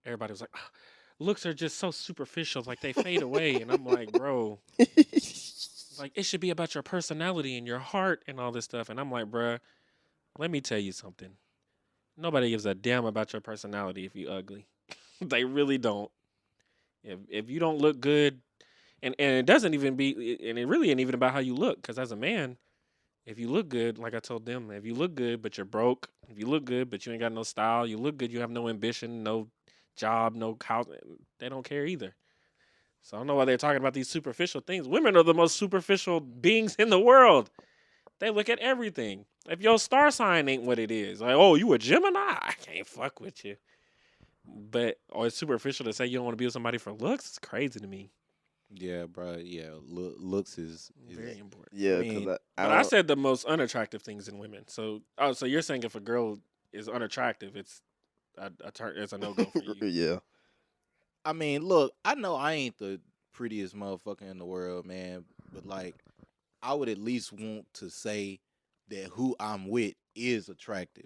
everybody was like, "Ah, looks are just so superficial, like they fade away," and I'm like, bro, like it should be about your personality and your heart and all this stuff, and I'm like, bruh, let me tell you something. Nobody gives a damn about your personality if you ugly. They really don't. If you don't look good, and it doesn't even be, and it really ain't even about how you look. Because as a man, if you look good, like I told them, if you look good but you're broke, if you look good but you ain't got no style, you look good, you have no ambition, no job, no house, they don't care either. So I don't know why they're talking about these superficial things. Women are the most superficial beings in the world. They look at everything. If your star sign ain't what it is, like, oh, you a Gemini, I can't fuck with you. But it's superficial to say you don't want to be with somebody for looks. It's crazy to me. Yeah, bro. Yeah, looks is Very important. Yeah, I mean, because But I said the most unattractive things in women. So, so you're saying if a girl is unattractive, it's it's a no go for you. yeah. I mean, look, I know I ain't the prettiest motherfucker in the world, man, but like, I would at least want to say that who I'm with is attractive.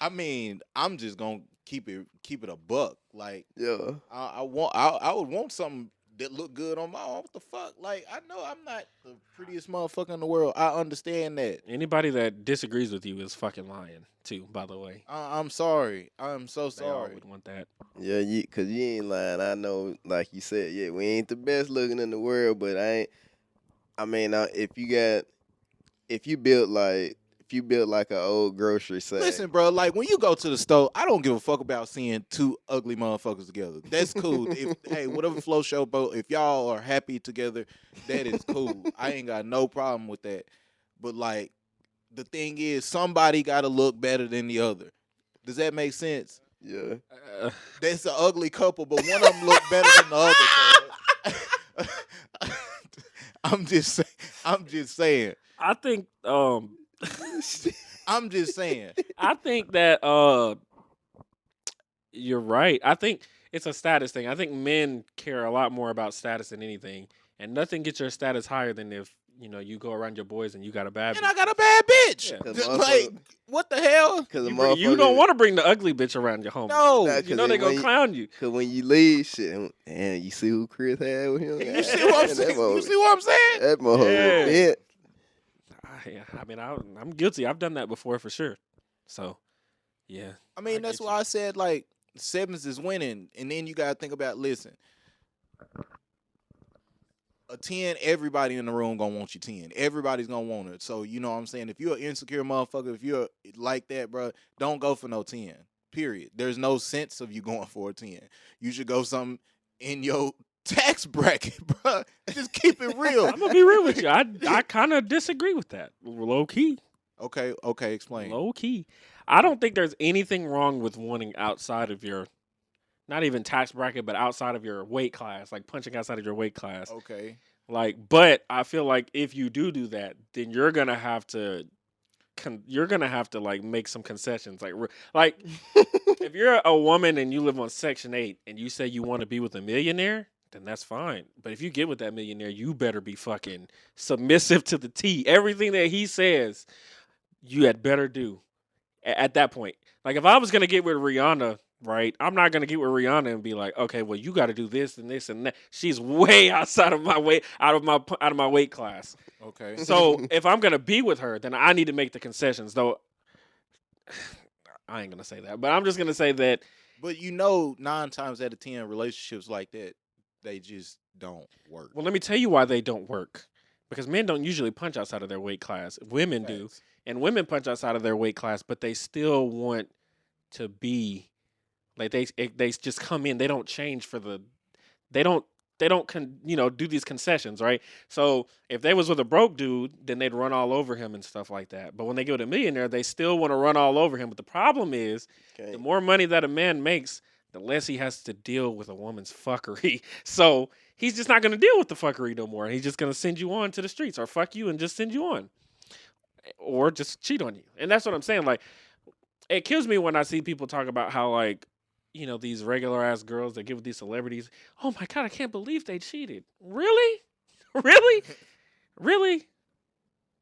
I mean, I'm just gonna keep it a buck. Like, Yeah. I would want something that look good on my own. What the fuck? Like, I know I'm not the prettiest motherfucker in the world. I understand that. Anybody that disagrees with you is fucking lying, too, by the way. I'm sorry. I'm so They all sorry. would want that. Yeah, because you ain't lying. I know, like you said, yeah, we ain't the best looking in the world, but if you built like an old grocery sack. Listen, bro, like when you go to the store, I don't give a fuck about seeing two ugly motherfuckers together. That's cool. Hey, whatever flow show boat, if y'all are happy together, that is cool. I ain't got no problem with that. But like, the thing is, somebody got to look better than the other. Does that make sense? Yeah. That's an ugly couple, but one of them look better than the other. I'm just saying. I think I'm just saying. I think that you're right. I think it's a status thing. I think men care a lot more about status than anything, and nothing gets your status higher than if you go around your boys and you got a bad. And I got a bad bitch. Yeah. Like, what the hell? You don't want to bring the ugly bitch around your home. No, you know they gonna clown you. Because when you leave, shit, and you see who Chris had with him. You see what I'm saying? You see what I'm saying? That motherfucker. Yeah. I mean, I'm guilty. I've done that before for sure. So, yeah. I mean, that's why I said like sevens is winning, and then you gotta think about. Listen, a 10, everybody in the room gonna want you 10. Everybody's gonna want it. So you know what I'm saying? If you're an insecure motherfucker, if you're like that, bro, don't go for no 10. Period. There's no sense of you going for a 10. You should go something in your tax bracket, bro. Just keep it real. I'm gonna be real with you. I kind of disagree with that. Low key. Okay, explain. Low key. I don't think there's anything wrong with wanting outside of your, not even tax bracket, but outside of your weight class, like punching outside of your weight class. Okay. Like, but I feel like if you do that, then you're gonna have to like make some concessions. Like if you're a woman and you live on Section 8 and you say you want to be with a millionaire, then that's fine. But if you get with that millionaire, you better be fucking submissive to the T. Everything that he says, you had better do at that point. Like if I was gonna get with Rihanna, right? I'm not gonna get with Rihanna and be like, okay, well, you got to do this and this and that. She's way outside of my weight, out of my weight class. Okay. So if I'm gonna be with her, then I need to make the concessions. Though I ain't gonna say that, but I'm just gonna say that. But 9 times out of 10 relationships like that, they just don't work. Well, let me tell you why they don't work. Because men don't usually punch outside of their weight class. Women do. And women punch outside of their weight class, but they still want to be like they just come in. They don't change for the. They don't do these concessions, right? So if they was with a broke dude, then they'd run all over him and stuff like that. But when they go to a millionaire, they still want to run all over him. But the problem is, the more money that a man makes, the less he has to deal with a woman's fuckery. So he's just not going to deal with the fuckery no more. He's just going to send you on to the streets or fuck you and just send you on. Or just cheat on you. And that's what I'm saying. Like, it kills me when I see people talk about how, like, these regular ass girls that get with these celebrities. Oh my God, I can't believe they cheated. Really? Really? Really?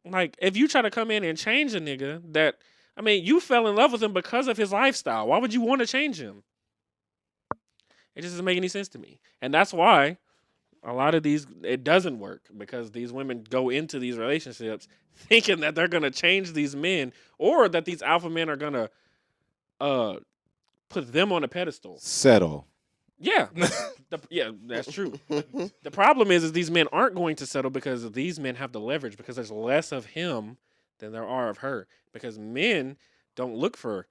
Like, if you try to come in and change a nigga that, I mean, you fell in love with him because of his lifestyle. Why would you want to change him? It just doesn't make any sense to me. And that's why a lot of these, it doesn't work, because these women go into these relationships thinking that they're going to change these men, or that these alpha men are going to put them on a pedestal. Settle. Yeah. Yeah, that's true. The problem is these men aren't going to settle because these men have the leverage, because there's less of him than there are of her. Because men don't look for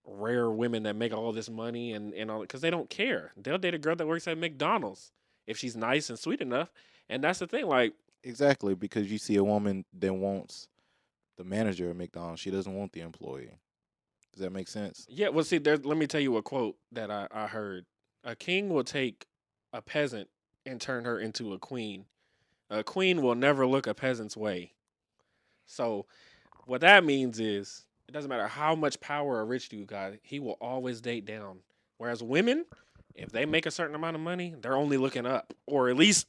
rare women that make all this money and all, because they don't care. They'll date a girl that works at McDonald's if she's nice and sweet enough. And that's the thing, like, Exactly, because you see a woman that wants the manager at McDonald's. She doesn't want the employee. Does that make sense? yeah, well, see, let me tell you a quote that I heard. A king will take a peasant and turn her into a queen. A queen will never look a peasant's way. So what that means is it doesn't matter how much power a rich dude got, he will always date down. Whereas women, if they make a certain amount of money, they're only looking up, or at least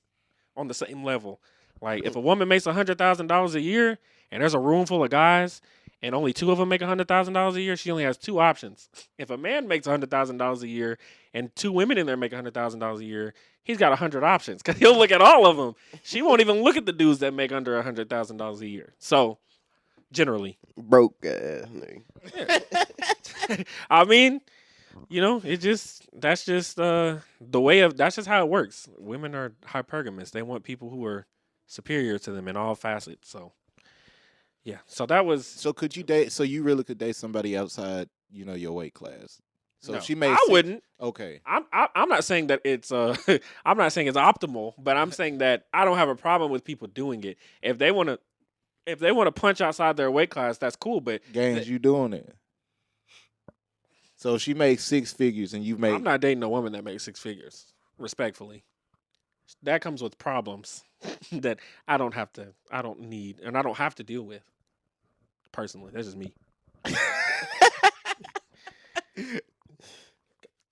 on the same level. Like, if a woman makes $100,000 a year and there's a room full of guys and only 2 of them make $100,000 a year, she only has 2 options. If a man makes $100,000 a year and 2 women in there make $100,000 a year, he's got 100 options, because he'll look at all of them. She won't even look at the dudes that make under $100,000 a year. So, generally, Broke ass nigga. I mean, you know, that's just that's just how it works. Women are hypergamous. They want people who are superior to them in all facets. So, yeah. So that was. So could you date? So you really could date somebody outside, your weight class. So No, if she made. I wouldn't. Okay. I'm not saying that it's I'm not saying it's optimal, but I'm saying that I don't have a problem with people doing it. If they want to punch outside their weight class, that's cool. But Gaines, you doing it. So she makes 6 figures and you make. I'm not dating a woman that makes 6 figures. Respectfully, that comes with problems that I don't need, and I don't have to deal with. Personally, that's just me.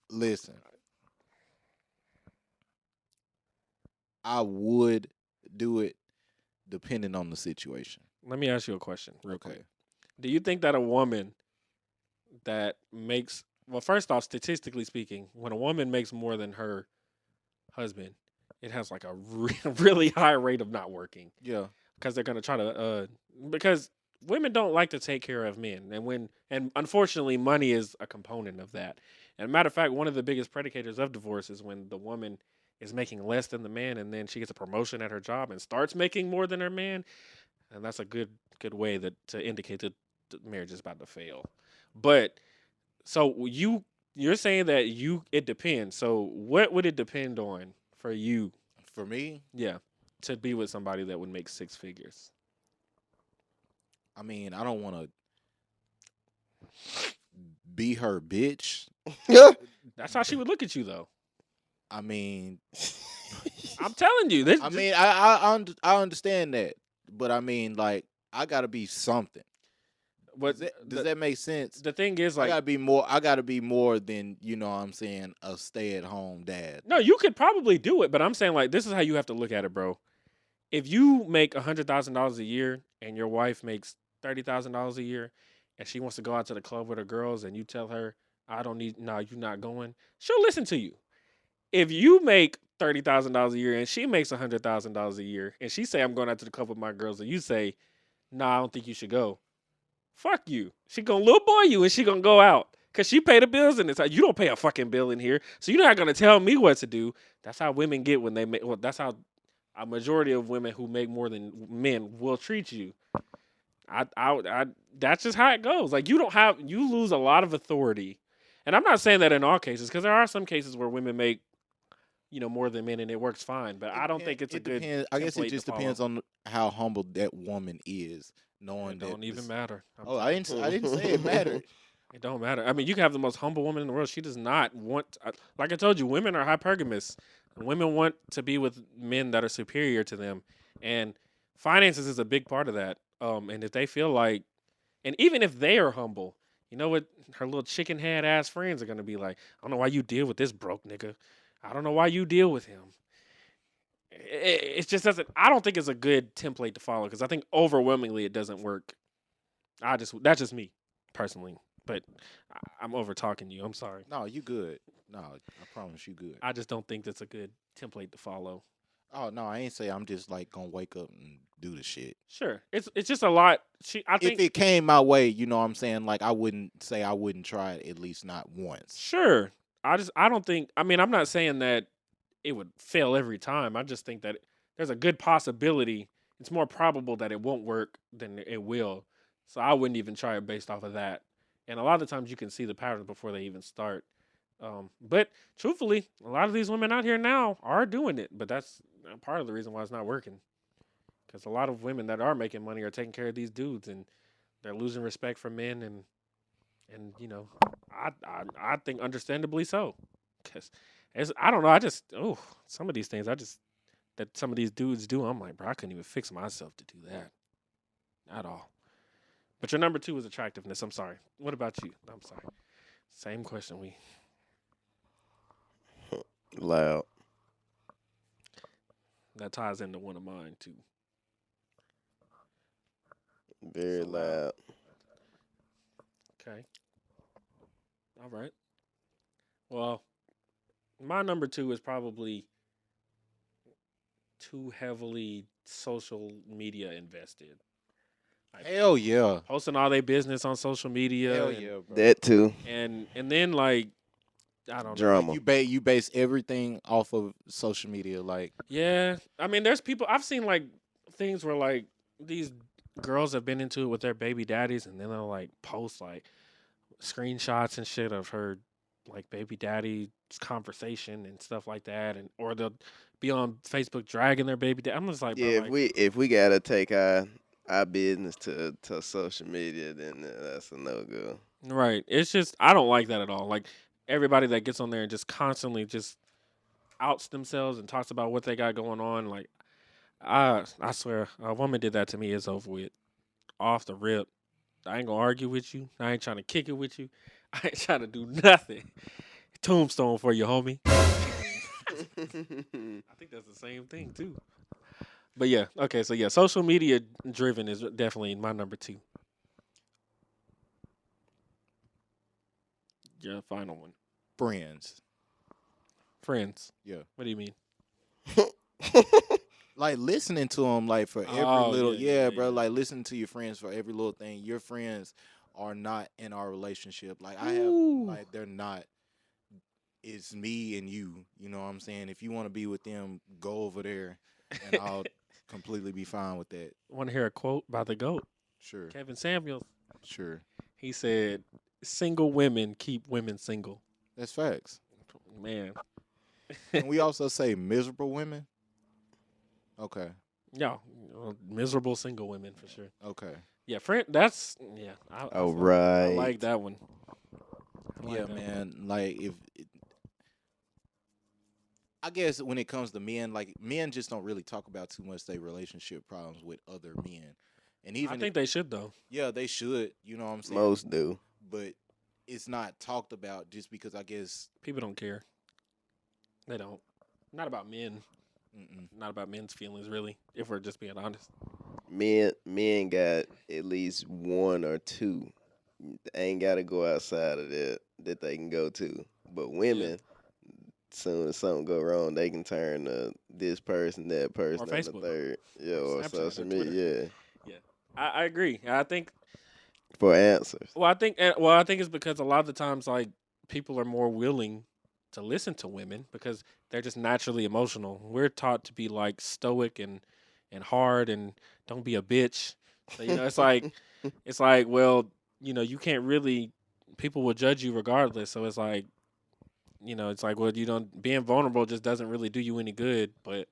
Listen. I would do it depending on the situation. Let me ask you a question real Okay. quick. Do you think that a woman that makes, well, first off, statistically speaking, when a woman makes more than her husband, it has like a really high rate of not working, Yeah. because they're going to try to because women don't like to take care of men, and unfortunately money is a component of that. And matter of fact, one of the biggest predicators of divorce is when the woman is making less than the man, and then she gets a promotion at her job and starts making more than her man, and that's a good way to indicate that the marriage is about to fail. But so you're saying that it depends. So what would it depend on for you? For me, Yeah, to be with somebody that would make 6 figures. I mean, I don't want to be her bitch. That's how she would look at you, though. I mean, I'm telling you. I understand that, but I mean, like, I gotta be something. But Does that make sense? the thing is, I like, gotta be more than what I'm saying, a stay-at-home dad. no, you could probably do it, but I'm saying, like, this is how you have to look at it, bro. If you make $100,000 a year and your wife makes $30,000 a year, and she wants to go out to the club with her girls, and you tell her, you're not going, she'll listen to you. If you make $30,000 a year and she makes $100,000 a year, and she say, I'm going out to the club with my girls, and you say, nah, I don't think you should go. Fuck you. She gonna little boy you, and she gonna go out. Because she pay the bills in this house. You don't pay a fucking bill in here. So you're not going to tell me what to do. That's how women get when they make, well, that's how a majority of women who make more than men will treat you. That's just how it goes. Like, you lose a lot of authority. And I'm not saying that in all cases, because there are some cases where women make, more than men, and it works fine. But I don't think it's a good. I guess it just template to depends follow. on how humble that woman is, knowing It that don't even matter. I didn't say it mattered. It don't matter. I mean, you can have the most humble woman in the world. She does not want, like I told you, women are hypergamous. Women want to be with men that are superior to them. And finances is a big part of that. And if they feel like, and even if they are humble, you know what her little chicken head ass friends are going to be like? I don't know why you deal with this broke nigga. I don't know why you deal with him. it just doesn't. I don't think it's a good template to follow because I think overwhelmingly it doesn't work. That's just me personally, but I'm over talking you. I'm sorry. No, you good. No, I promise you good. I just don't think that's a good template to follow. Oh no, I ain't say I'm just like gonna wake up and do the shit. Sure, it's just a lot. I think If it came my way, you know what I'm saying? Like I wouldn't say I wouldn't try it at least not once. sure. I don't think. I mean, I'm not saying that it would fail every time. I just think that there's a good possibility. It's more probable that it won't work than it will. So I wouldn't even try it based off of that. And a lot of the times you can see the patterns before they even start. But truthfully, a lot of these women out here now are doing it. But that's part of the reason why it's not working. Because a lot of women that are making money are taking care of these dudes, and they're losing respect for men, and you know, I think understandably so. Because I don't know, some of these things that some of these dudes do, I'm like, bro, I couldn't even fix myself to do that at all. But your number 2 is attractiveness. I'm sorry. What about you? I'm sorry. Same question. Loud. That ties into one of mine too. Very So loud. loud. Okay. All right. Well, my number 2 is probably too heavily social media invested. Like, Hell yeah. posting all their business on social media. Hell and, yeah, bro. That too. And then like, I don't know. Drama. You base everything off of social media, like Yeah. I mean, there's people I've seen like things where like these girls have been into it with their baby daddies, and then they'll like post like screenshots and shit of her like baby daddy's conversation and stuff like that, and or they'll be on Facebook dragging their baby dad. I'm just like, bro, Yeah, like, if we gotta take our business to social media, then that's a no go. right. It's just I don't like that at all. Like everybody that gets on there and just constantly just outs themselves and talks about what they got going on. Like I swear, a woman did that to me. It's over with, off the rip. I ain't gonna argue with you. I ain't trying to kick it with you. I ain't trying to do nothing. Tombstone for you, homie. I think that's the same thing too. But yeah, okay, so yeah, social media driven is definitely my number 2. Yeah, final one. friends. Friends. Yeah. What do you mean? Like listening to them, like for every Oh, little, yeah, bro. yeah. Like listening to your friends for every little thing. Your friends are not in our relationship. Like I have, Ooh. like they're not. It's me and you. You know what I'm saying? If you want to be with them, go over there, and I'll completely be fine with that. Want to hear a quote by the GOAT, Sure, Kevin Samuels? sure. He said, "Single women keep women single." That's facts. Man, Can we also say miserable women? Okay, yeah, miserable single women for sure. okay. Yeah, friend. That's yeah. All I right. like that one. I like Yeah, that one. man. Like I guess when it comes to men, like men just don't really talk about too much their relationship problems with other men. And even I think they should though. yeah, they should, you know what I'm saying? Most do. But it's not talked about just because I guess People don't care. They don't. Not about men. mm-mm. Not about men's feelings, really. If we're just being honest. Men got at least one or two. They ain't gotta go outside of that they can go to. But women, soon as something go wrong, they can turn to this person, that person, and the Facebook. third. Yeah, Or or Snapchat, social or media, yeah. I agree. I think. For answers. Well, I think it's because a lot of the times, like people are more willing to listen to women because they're just naturally emotional. We're taught to be like stoic and hard and don't be a bitch. So it's like well, you can't really. People will judge you regardless. So it's like, it's like well, being vulnerable just doesn't really do you any good. But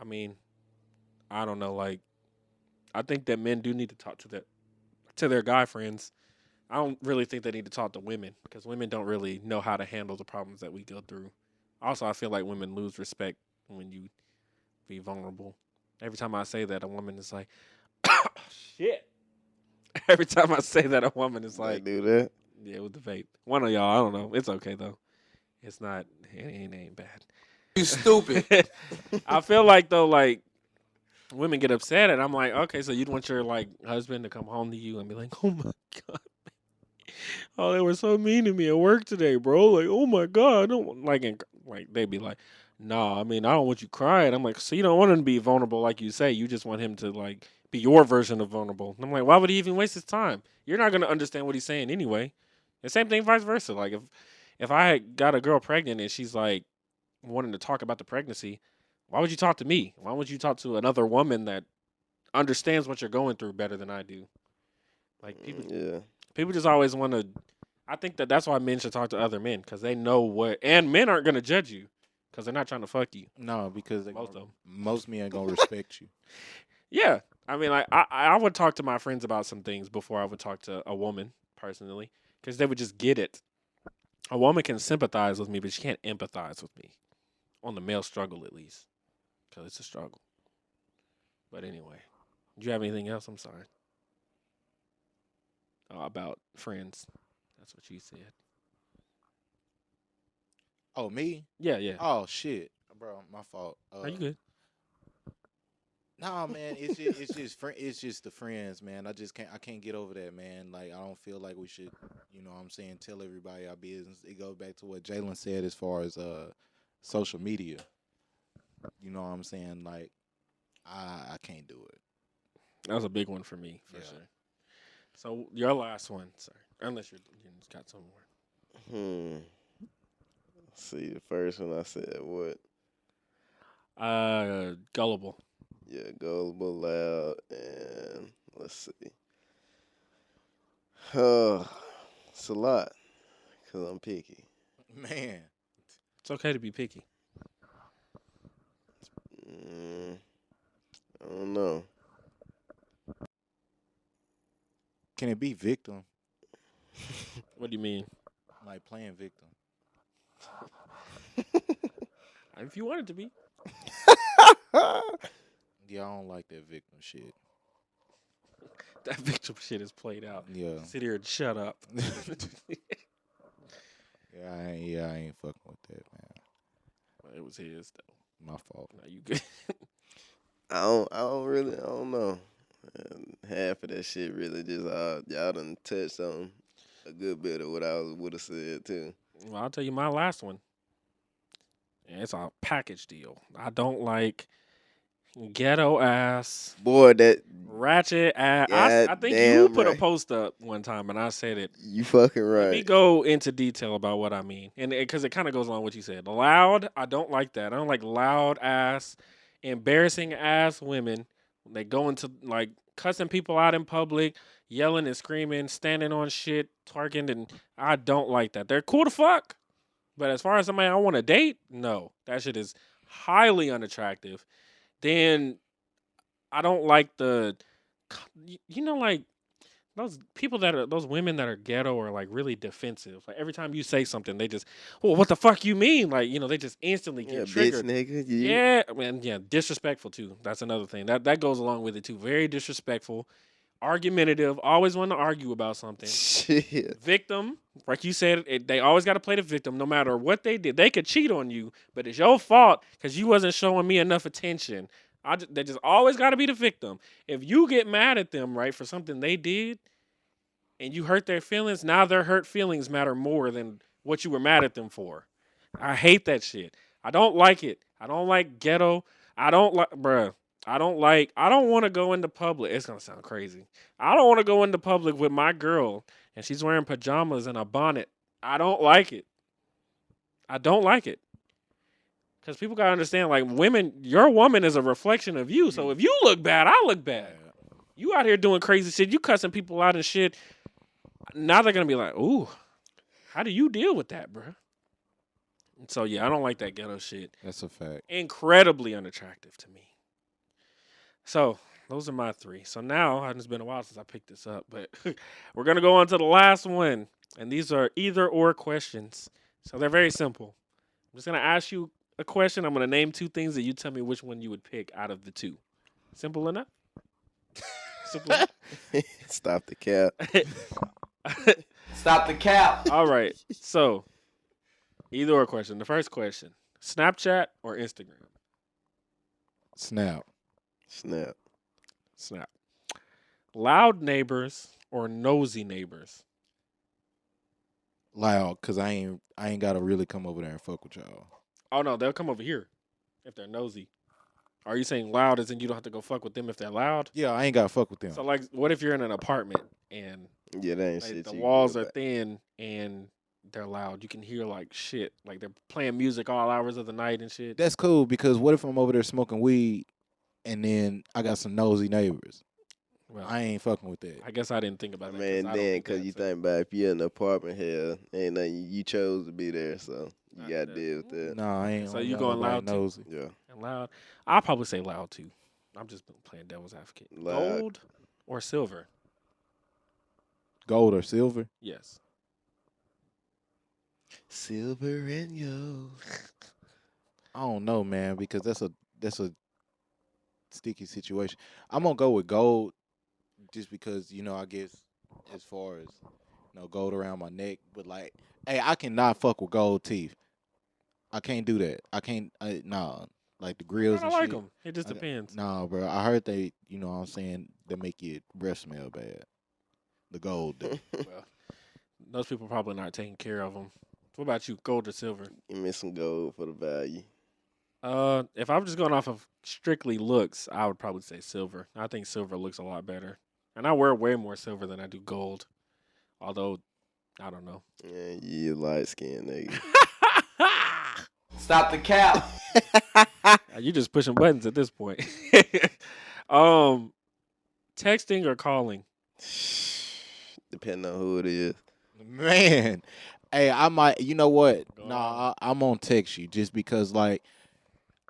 I mean, I don't know. Like, I think that men do need to talk to their guy friends. I don't really think they need to talk to women because women don't really know how to handle the problems that we go through. Also, I feel like women lose respect when you be vulnerable. Every time I say that, a woman is like, shit. Every time I say that, a woman is They like, do that. yeah, with the vape. One of y'all, I don't know. It's okay though. It's not. It ain't bad. You stupid. I feel like though, like women get upset, and I'm like, okay, so you'd want your like husband to come home to you and be like, oh my god, oh they were so mean to me at work today, bro. Like, oh my god, I don't like, like they'd be like, nah, I mean, I don't want you crying. I'm like, so you don't want him to be vulnerable, like you say. You just want him to like be your version of vulnerable. And I'm like, why would he even waste his time? You're not gonna understand what he's saying anyway. The same thing, vice versa. Like if I had got a girl pregnant and she's like wanting to talk about the pregnancy, why would you talk to me? Why would you talk to another woman that understands what you're going through better than I do? Like people just always want to. I think that's why men should talk to other men because they know what, and men aren't gonna judge you because they're not trying to fuck you. No, because Most of them. most men gonna respect you. Yeah, I mean, like I would talk to my friends about some things before I would talk to a woman personally because they would just get it. A woman can sympathize with me, but she can't empathize with me on the male struggle at least because it's a struggle. But anyway, do you have anything else? I'm sorry. Oh, about friends. That's what you said. Oh, me? Yeah. Oh shit, bro, my fault. Are you good? Nah, man, it's just the friends, man. I can't get over that, man. Like I don't feel like we should, you know what I'm saying, tell everybody our business. It goes back to what Jaylon said as far as social media. You know what I'm saying? Like I can't do it. That was a big one for me, for sure. So your last one, sorry, unless you got some more. See, the first one I said what? Gullible. Yeah, Gullible, Loud, and let's see. It's a lot because I'm picky. Man, It's okay to be picky. I don't know. can it be victim? What do you mean? Like playing victim? If you want it to be. Yeah, I don't like that victim shit. That victim shit is played out. Yeah. Sit here and shut up. I ain't fucking with that, man. It was his though. My fault. Now you good. I don't know. And half of that shit really just y'all done touched on a good bit of what I would have said too. Well, I'll tell you my last one. And it's a package deal. I don't like ghetto ass, Boy, that ratchet ass. I think damn you put a right. post up one time and I said it. You fucking Let me right. go into detail about what I mean. And because it kind of goes along with what you said. Loud, I don't like that. I don't like loud ass, embarrassing ass women. They go into like cussing people out in public, yelling and screaming, standing on shit, twerking, and I don't like that. They're cool to fuck. But as far as somebody I want to date, no. That shit is highly unattractive. Then I don't like like those people those women that are ghetto are like really defensive. Like every time you say something, they just, well, what the fuck you mean? Like, they just instantly Yeah, get bitch triggered. nigga. Yeah, man, yeah, disrespectful too. That's another thing. That goes along with it too. Very disrespectful, argumentative, always want to argue about something. Shit. Victim, like you said, they always got to play the victim no matter what they did. They could cheat on you, but it's your fault because you wasn't showing me enough attention. They just always got to be the victim. If you get mad at them, right, for something they did and you hurt their feelings, now their hurt feelings matter more than what you were mad at them for. I hate that shit. I don't like it. I don't like ghetto. I don't want to go into public. It's going to sound crazy. I don't want to go into public with my girl and she's wearing pajamas and a bonnet. I don't like it. I don't like it. Because people got to understand, like, women, your woman is a reflection of you. So if you look bad, I look bad. You out here doing crazy shit. You cussing people out and shit. Now they're going to be like, ooh, how do you deal with that, bro? So, yeah, I don't like that ghetto shit. That's a fact. Incredibly unattractive to me. So, those are my three. So now, it's been a while since I picked this up, but we're going to go on to the last one. And these are either or questions. So they're very simple. I'm just going to ask you a question. I'm going to name two things that you tell me which one you would pick out of the two. Simple enough? Simple enough? Stop the cap. Stop the cap. All right. So, either or question. The first question. Snapchat or Instagram? Snap. Snap. Snap. Loud neighbors or nosy neighbors? Loud, cause I ain't gotta really come over there and fuck with y'all. Oh no, they'll come over here if they're nosy. Are you saying loud as in you don't have to go fuck with them if they're loud? Yeah, I ain't gotta fuck with them. So like, what if you're in an apartment and Yeah, that ain't like, shit. the you can walls do are about. thin and they're loud? You can hear like shit, like they're playing music all hours of the night and shit. That's cool because what if I'm over there smoking weed and then I got some nosy neighbors? Well, I ain't fucking with that. I guess I didn't think about that. Man, I don't then, do because that, you so think about if you're in an apartment here, ain't nothing, you chose to be there, so you I got to did that. deal with that. Nah, I ain't. So I you got going nobody loud too? nosy. Yeah. and loud. I'll probably say loud too. I'm just playing devil's advocate. Loud. Gold or silver? Gold or silver? Yes. Silver and gold. I don't know, man, because that's a sticky situation. I'm gonna go with gold, just because I guess as far as gold around my neck, but like, hey, I cannot fuck with gold teeth. I can't do that. I can't. Nah, like the grills I and like shit. them. It just depends. Nah, bro. I heard they, what I'm saying, they make your breath smell bad. The gold do. Well, those people probably not taking care of them. What about you, gold or silver? Give me some gold for the value. If I'm just going off of strictly looks, I would probably say silver. I think silver looks a lot better, and I wear way more silver than I do gold. Although, I don't know. Yeah, you light skinned nigga. Stop the cap. You just pushing buttons at this point. Texting or calling? Depending on who it is. Man, hey, I might. You know what? Go Nah, I'm gonna text you just because, like,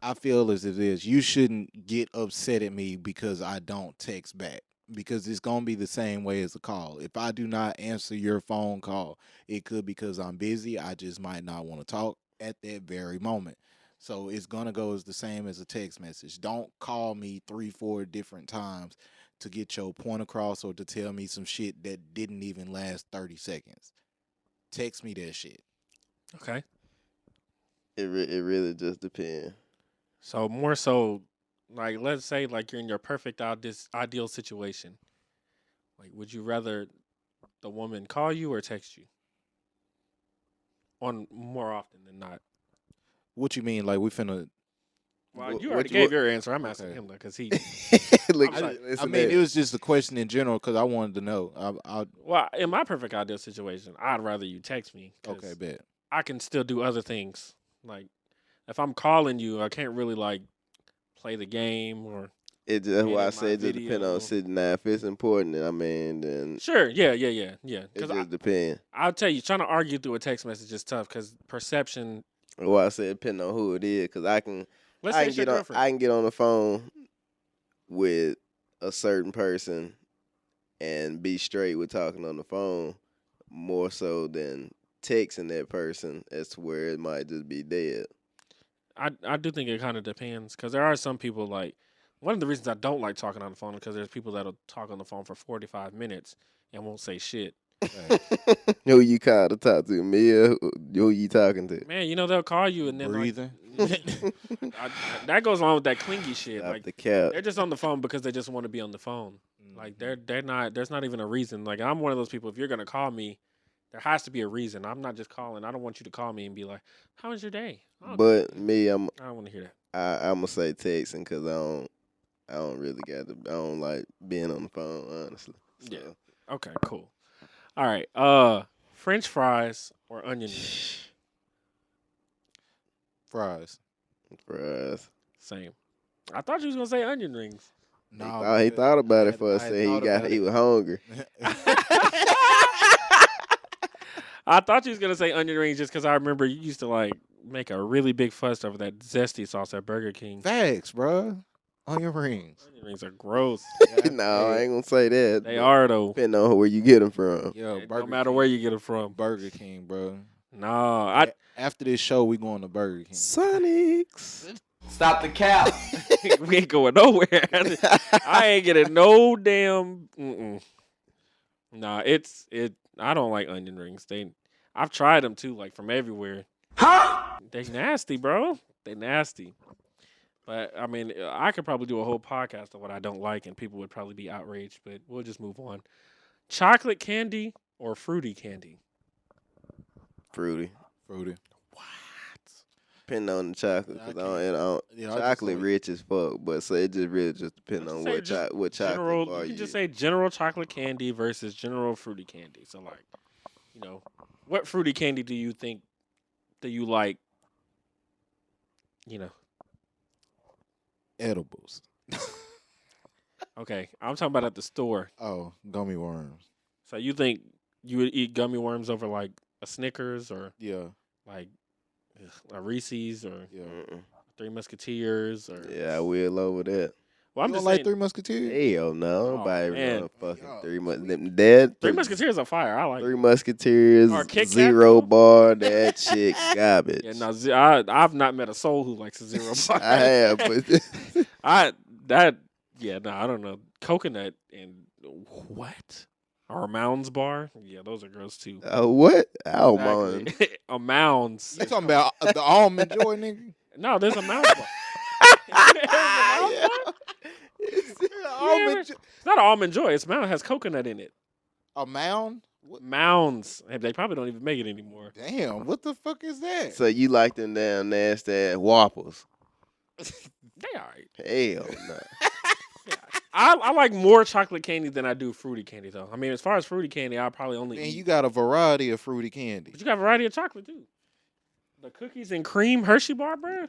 I feel as it is. You shouldn't get upset at me because I don't text back, because it's gonna be the same way as a call. If I do not answer your phone call, it could because I'm busy. I just might not want to talk at that very moment. So it's gonna go as the same as a text message. Don't call me 3-4 different times to get your point across or to tell me some shit that didn't even last 30 seconds. Text me that shit. Okay. It really just depends. So more so, like, let's say like you're in your perfect ideal situation. Like, would you rather the woman call you or text you? On more often than not. What you mean? Like we finna? Well, What- you what already you- gave what- your answer. I'm asking Okay. him because he. Look, I'm sorry. I listen mean, to it was just a question in general because I wanted to know. Well, in my perfect ideal situation, I'd rather you text me. 'Cause Okay, bet. I can still do other things. Like, if I'm calling you, I can't really like play the game or. It just, that's why I edit my say it just depends video. on sitting down. If it's important, then then Sure. Yeah. it Because just depends. I'll tell you, trying to argue through a text message is tough because perception. That's why I say it depends on who it is, because Let's I say can it's your get on girlfriend. I can get on the phone with a certain person and be straight with talking on the phone more so than texting that person, as to where it might just be dead. I do think it kind of depends because there are some people like one of the reasons I don't like talking on the phone is because there's people that'll talk on the phone for 45 minutes and won't say shit. Who you call to talk to? Me or who you talking to? Man, they'll call you and then Breathing. that goes along with that clingy shit. Stop Like the cap. they're just on the phone because they just want to be on the phone. Like they're not. There's not even a reason. Like I'm one of those people. If you're gonna call me, there has to be a reason. I'm not just calling. I don't want you to call me and be like, "How was your day?" But me, I don't want to hear that. I'm gonna say texting, because I don't really I don't like being on the phone, honestly. So, Yeah. Okay, cool. All right. French fries or onion rings? Fries. fries. Same. I thought you was gonna say onion rings. No, He thought about it I for a had second. thought He about was hungry. I thought you was gonna say onion rings just because I remember you used to like make a really big fuss over that zesty sauce at Burger King. Facts, bro. Onion rings. Onion rings are gross. No, I ain't gonna say that. They but are though. Depending on where you get them from. Yo, It Burger don't matter King. where you get it from. Burger King, bro. No, After this show, we going to Burger King. Sonics. Stop the cap. we ain't going nowhere. I ain't getting no damn. Nah, I don't like onion rings. I've tried them too, like from everywhere. Huh? They nasty, bro. They nasty. But I mean, I could probably do a whole podcast of what I don't like, and people would probably be outraged. But we'll just move on. Chocolate candy or fruity candy? Fruity. Fruity. What? Depending on the chocolate, I cause can't- I don't Yeah, I just chocolate like- rich as fuck, but so it just really just depends Let's on say what just what chocolate General, bar you can you just get. say general chocolate candy versus general fruity candy. So like, you know, what fruity candy do you think that you like? You know, Edibles. okay, I'm talking about at the store. Oh, gummy worms. So you think you would eat gummy worms over like a Snickers or Yeah, like a Reese's or yeah. Mm-mm. Three Musketeers or Yeah, I will over that. well, I'm You just don't like saying, Three Musketeers? Hell no, Oh, nobody man. run fucking Y'all Three sweet. Musketeers. That Three Musketeers are fire. I like. Three them. Musketeers, Or Kit Kat, Zero though? Bar, that shit garbage. Yeah, no, I've not met a soul who likes a zero bar. I have, but I don't know. Coconut and what? Or a Mounds bar? Yeah, those are gross too. what? Oh man, Exactly. A Mounds. You talking about the almond joy, nigga? No, there's a Mounds bar. There's a Mounds bar? Almond It's not an almond joy. It's Mounds. It has coconut in it. a mound? What? Mounds. They probably don't even make it anymore. Damn, what the fuck is that? So you like them damn nasty ass Waffles? They all right. Hell no. I like more chocolate candy than I do fruity candy, though. I mean, as far as fruity candy, I'll probably only Man, eat. you got a variety of fruity candy. But you got a variety of chocolate, too. The cookies and cream Hershey bar, bro?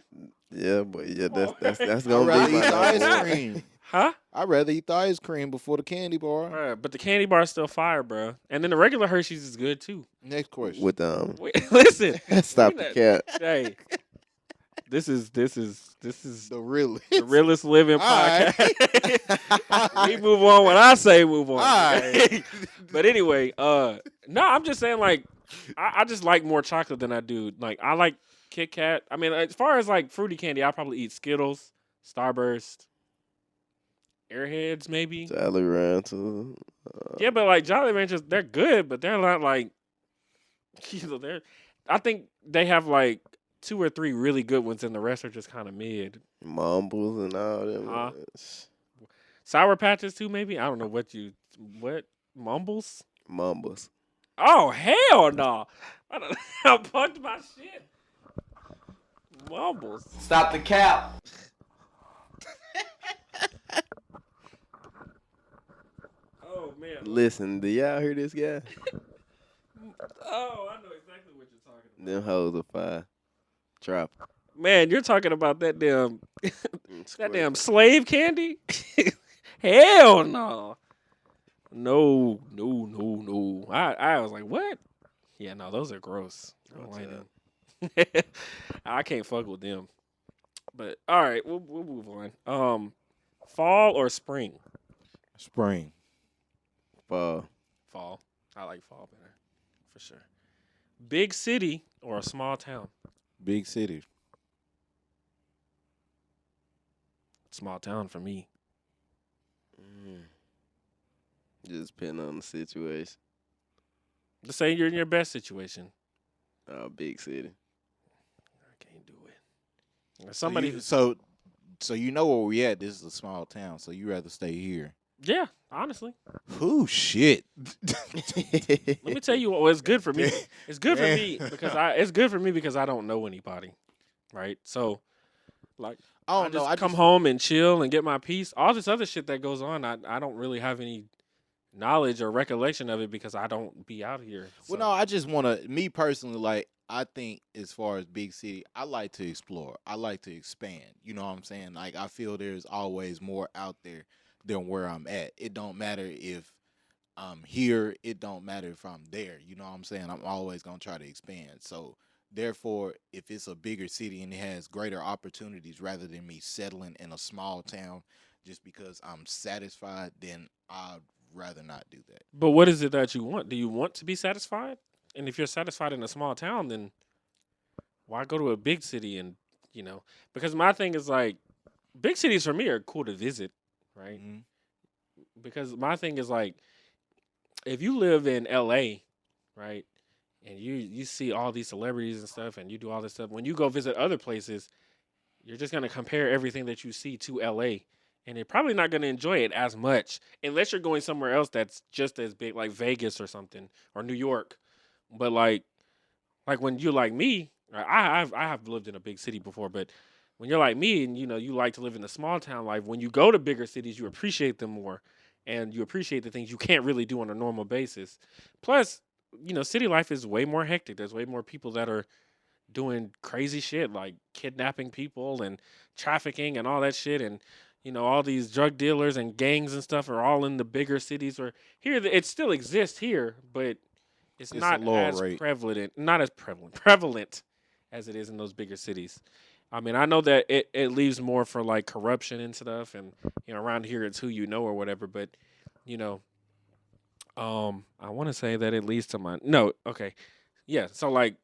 Yeah, but yeah, that's I'd gonna rather be eat the my ice number one. cream. Huh? I'd rather eat the ice cream before the candy bar. Bruh, but the candy bar is still fire, bro. And then the regular Hershey's is good, too. Next question. With Wait, listen. stop We the not- cat. Hey. This is The realest. the realest living All right. podcast. We move on when I say move on. All right. But anyway, no, I'm just saying like I just like more chocolate than I do. Like I like Kit Kat. I mean, as far as like fruity candy, I'll probably eat Skittles, Starburst, Airheads, maybe. Jolly Rancher. Yeah, but like Jolly Ranchers, they're good, but they're not like they're. I think they have like 2 or 3 really good ones, and the rest are just kind of mid. Mumbles and all them. Huh? Sour Patches too, maybe. I don't know what Mumbles. Mumbles. Oh hell no! I punked my shit. Mumbles. Stop the cap. Oh man. Listen, do y'all hear this guy? Oh, I know exactly what you're talking about. Them hoes are fire. Trap. Man, you're talking about that damn slave candy? Hell no. No. I was like, what? Yeah, no, those are gross. I don't like them. I can't fuck with them. But all right, we'll move on. Fall or spring? Spring. Fall. Fall. I like fall better, for sure. Big city or a small town? Big city. Small town for me. Just depending on the situation. Let's say you're in your best situation. Big city. I can't do it. Somebody. So you know where we at. This is a small town, so you rather stay here. Yeah, honestly. Who shit? Let me tell you what it's good for me. It's good for me because I don't know anybody. Right? So like I I don't just know. I come just, home and chill and get my peace. All this other shit that goes on, I don't really have any knowledge or recollection of it because I don't be out here. Well, So- no, I just want to. Me personally, like I think as far as big city, I like to explore. I like to expand. You know what I'm saying? Like I feel there's always more out there than where I'm at. It don't matter if I'm here. It don't matter if I'm there. You know what I'm saying? I'm always gonna try to expand. So therefore, if it's a bigger city and it has greater opportunities rather than me settling in a small town just because I'm satisfied, then I'd rather not do that. But what is it that you want? Do you want to be satisfied? And if you're satisfied in a small town, then why go to a big city? And because my thing is like, big cities for me are cool to visit, right? Mhm. Because my thing is like, if you live in LA, right, and you see all these celebrities and stuff, and you do all this stuff. When you go visit other places, you're just gonna compare everything that you see to LA, and you're probably not gonna enjoy it as much unless you're going somewhere else that's just as big, like Vegas or something or New York. But like when you're like me, I have lived in a big city before, but when you're like me and you like to live in the small town life, when you go to bigger cities, you appreciate them more, and you appreciate the things you can't really do on a normal basis. Plus, city life is way more hectic. There's way more people that are doing crazy shit like kidnapping people and trafficking and all that shit, and all these drug dealers and gangs and stuff are all in the bigger cities. Or here, it still exists here, but it's It's a not lower as rate. prevalent as it is in those bigger cities. I mean, I know that it leaves more for like corruption and stuff, and around here it's who you know or whatever. But you know, I want to say that it leads to my no. Okay, yeah. So like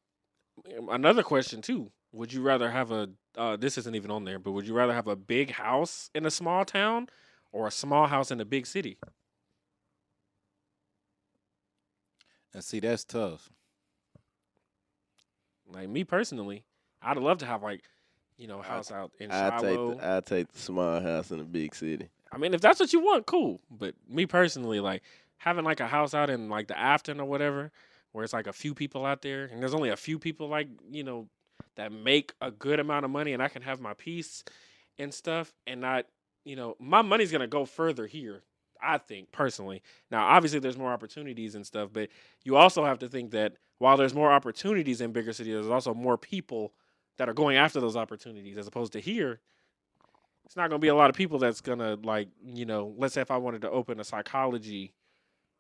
another question too: would you rather have a this isn't even on there, but would you rather have a big house in a small town or a small house in a big city? And see, that's tough. Like me personally, I'd love to have like a house out in Shiloh. I take the small house in a big city. I mean, if that's what you want, cool. But me personally, like having like a house out in like the Afton or whatever, where it's like a few people out there, and there's only a few people like that make a good amount of money, and I can have my peace and stuff, and not my money's gonna go further here. I think personally. Now, obviously, there's more opportunities and stuff, but you also have to think that while there's more opportunities in bigger cities, there's also more people that are going after those opportunities, as opposed to here it's not gonna be a lot of people that's gonna like let's say if I wanted to open a psychology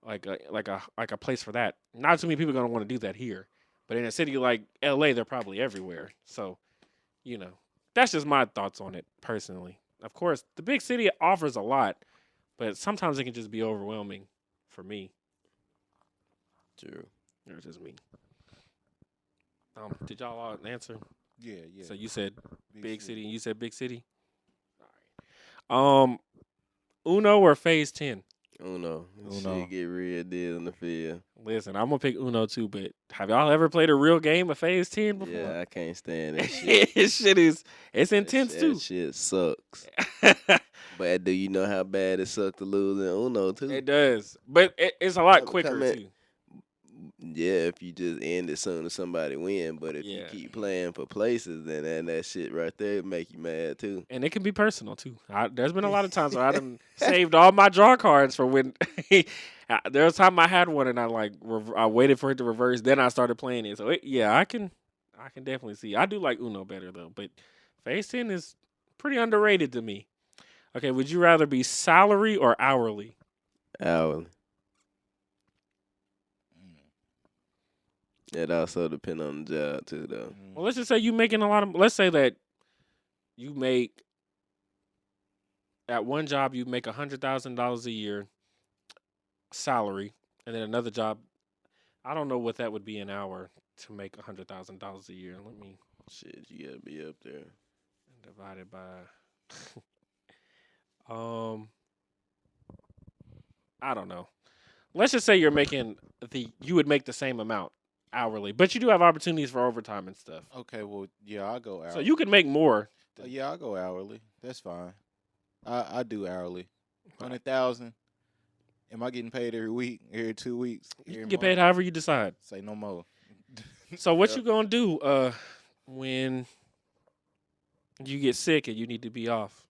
like a place for that, not too many people are gonna want to do that here, but in a city like LA they're probably everywhere. So you know that's just my thoughts on it personally. Of course the big city offers a lot, but sometimes it can just be overwhelming for me. True. It's just me. Did y'all all answer? Yeah, yeah. So you said big city and you said big city. Uno or Phase 10? Uno. Uno. Shit get real dead in the field. Listen, I'm gonna pick Uno too, but have y'all ever played a real game of Phase 10 before? Yeah, I can't stand that shit. It's intense that too. That shit sucks. But do you know how bad it sucks to lose in Uno too? It does, but it's a lot quicker Come in- too. Yeah, if you just end it soon as somebody win. But if you Yeah. keep playing for places, then that shit right there make you mad too. And it can be personal too. There's been a lot of times where I done saved all my draw cards for when there was time I had one and I waited for it to reverse, then I started playing it. So I can definitely see. I do like Uno better though, but Phase 10 is pretty underrated to me. Okay, would you rather be salary or hourly? Hourly. It also depends on the job too, though. Well, let's just say you making a lot of. Let's say that you make at one job you make $100,000 a year salary, and then another job. I don't know what that would be an hour to make $100,000 a year. Let me Shit, you gotta be up there. divide it by. I don't know. Let's just say you're making you would make the same amount hourly, but you do have opportunities for overtime and stuff. Okay, well, yeah, I'll go hourly. So you could make more. Yeah, I'll go hourly. That's fine. I do hourly. 100,000. Am I getting paid every week? Every 2 weeks? You Every can get month? paid however you decide. Say no more. So what you gonna do when you get sick and you need to be off,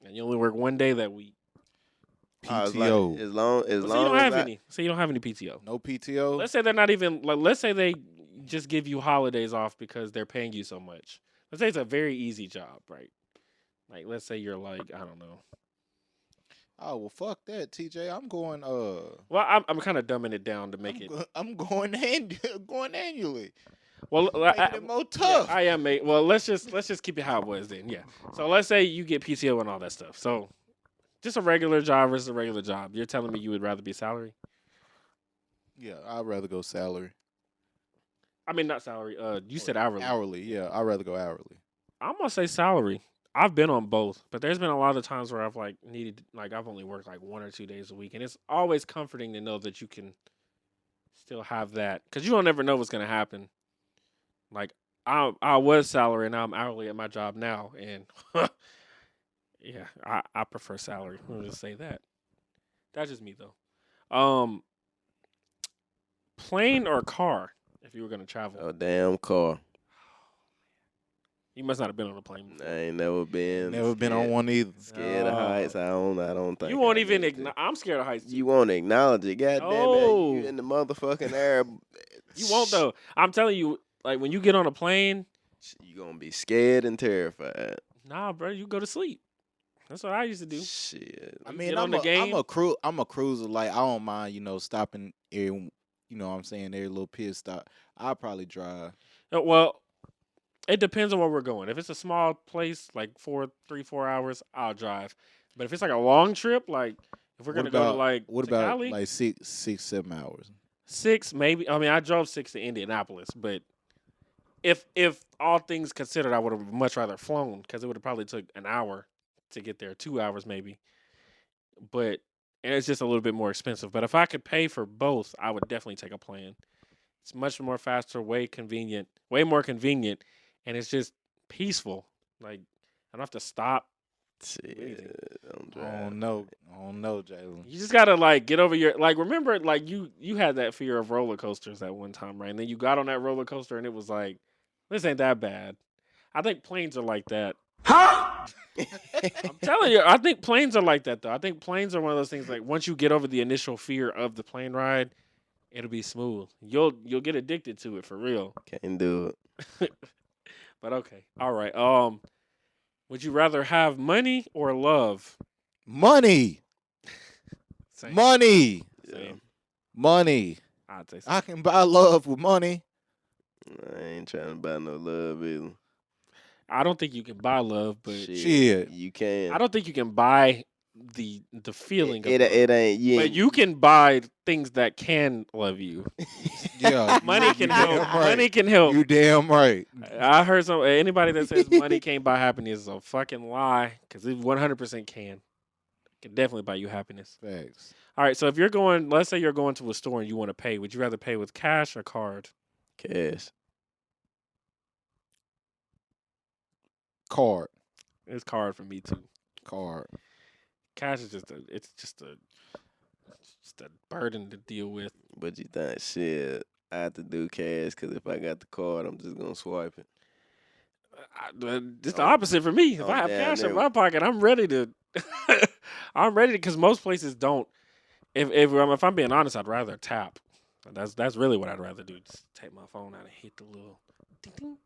and you only work one day that week? It's PTO. as long So you don't as have I- any. So you don't have any PTO. No PTO. Let's say they're not even like. Let's say they just give you holidays off because they're paying you so much. Let's say it's a very easy job, right? Like let's say you're like I don't know. Oh well, fuck that, TJ. I'm going. Well, I'm kind of dumbing it down to make it. I'm going going annually. Well, Making it more tough. I am mate. Well, let's just keep it how it was then. Yeah. So let's say you get PTO and all that stuff. So just a regular job versus a regular job. You're telling me you would rather be salary? Yeah, I'd rather go salary. I mean, not salary. You said hourly. Hourly, yeah. I'd rather go hourly. I'm gonna say salary. I've been on both, but there's been a lot of times where I've I've only worked like 1 or 2 days a week, and it's always comforting to know that you can still have that because you don't ever know what's gonna happen. Like I was salary and now I'm hourly at my job now, and yeah, I prefer salary. I'll just say that. That's just me though. Plane or car if you were gonna travel? A damn car. You must not have been on a plane before. I ain't never been. Never been on one either. Scared of heights. I don't think You won't I even. need to. I'm scared of heights. Too. You won't acknowledge it. God damn it. No. You in the motherfucking air. You won't though. I'm telling you, like when you get on a plane, You gonna be scared and terrified. nah, bro, you go to sleep. That's what I used to do. Shit. I You mean, get on the game. I'm a cruiser. Like I don't mind, stopping every, what I'm saying, every little pit stop. I'll probably drive. Well, it depends on where we're going. If it's a small place, like 3-4 hours, I'll drive. But if it's like a long trip, like if we're gonna go to like what to about Cali, like 6-7 hours? 6 maybe. I mean, I drove 6 to Indianapolis, but if all things considered, I would have much rather flown because it would have probably took an hour to get there, 2 hours maybe. But and it's just a little bit more expensive. But if I could pay for both, I would definitely take a plane. It's much more faster, way more convenient, and it's just peaceful. Like I don't have to stop. Shit. Don't I drive. don't know, Jaylon. You just gotta like get over your remember like you had that fear of roller coasters at one time, right? And then you got on that roller coaster and it was like, this ain't that bad. I think planes are like that. Huh? I'm telling you, I think planes are like that though. I think planes are one of those things like once you get over the initial fear of the plane ride, it'll be smooth. You'll get addicted to it for real. Can't do it. But okay. All right. Would you rather have money or love? Money, Same. money, Same. money. I'd say so. I can buy love with money. I ain't trying to buy no love either. I don't think you can buy love, but Shit. You can. I don't think you can buy the feeling of love. It ain't. But you can buy things that can love you. Yeah, Money can you help. damn right. Money can help. You damn right. I heard anybody that says money can't buy happiness is a fucking lie because it 100% can. It can definitely buy you happiness. Facts. All right, so if let's say you're going to a store and you want to pay, would you rather pay with cash or card? Cash. Card. It's card for me too. Card. Cash is just a burden to deal with. But you think, shit, I have to do cash because if I got the card, I'm just going to swipe it. It's the opposite for me. If I have down cash in there. my pocket, I'm ready to. I'm ready because most places don't. If I'm being honest, I'd rather tap. That's really what I'd rather do. Just take my phone out and hit the little ding ding.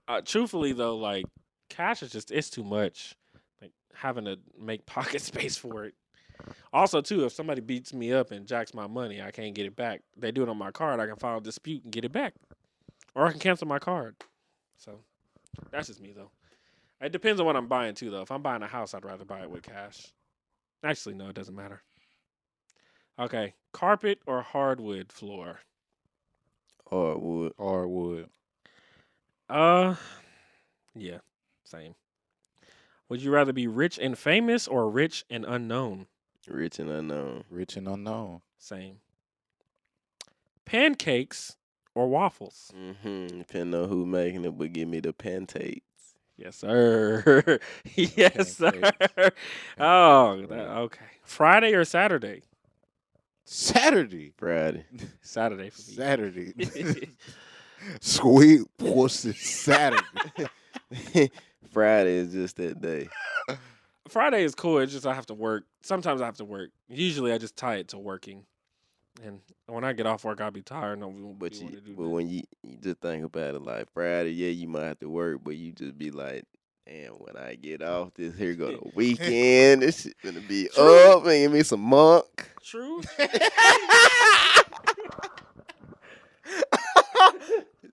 But truthfully though, like cash is it's too much. Like having to make pocket space for it. Also too, if somebody beats me up and jacks my money, I can't get it back. They do it on my card, I can file a dispute and get it back. Or I can cancel my card. So that's just me though. It depends on what I'm buying too though. If I'm buying a house, I'd rather buy it with cash. Actually, no, it doesn't matter. Okay. Carpet or hardwood floor? Hardwood. Hardwood. Yeah, same. Would you rather be rich and famous or rich and unknown? Rich and unknown. Rich and unknown. Same. Pancakes or waffles? Depending on who making it, but give me the pancakes. Yes, sir. Yes, sir. Pancakes. Okay. Friday or Saturday? Saturday. Friday. Saturday for me. Saturday. Sweet pussy Saturday. Friday is just that day. Friday is cool. It's just I have to work. Sometimes I have to work. Usually I just tie it to working. And when I get off work, I'll be tired. No, we won't But be wanting to do but that. when you just think about it, like Friday, yeah, you might have to work, but you just be like, damn, when I get off, this here go the weekend. This shit gonna be True. up and give me some monk. True.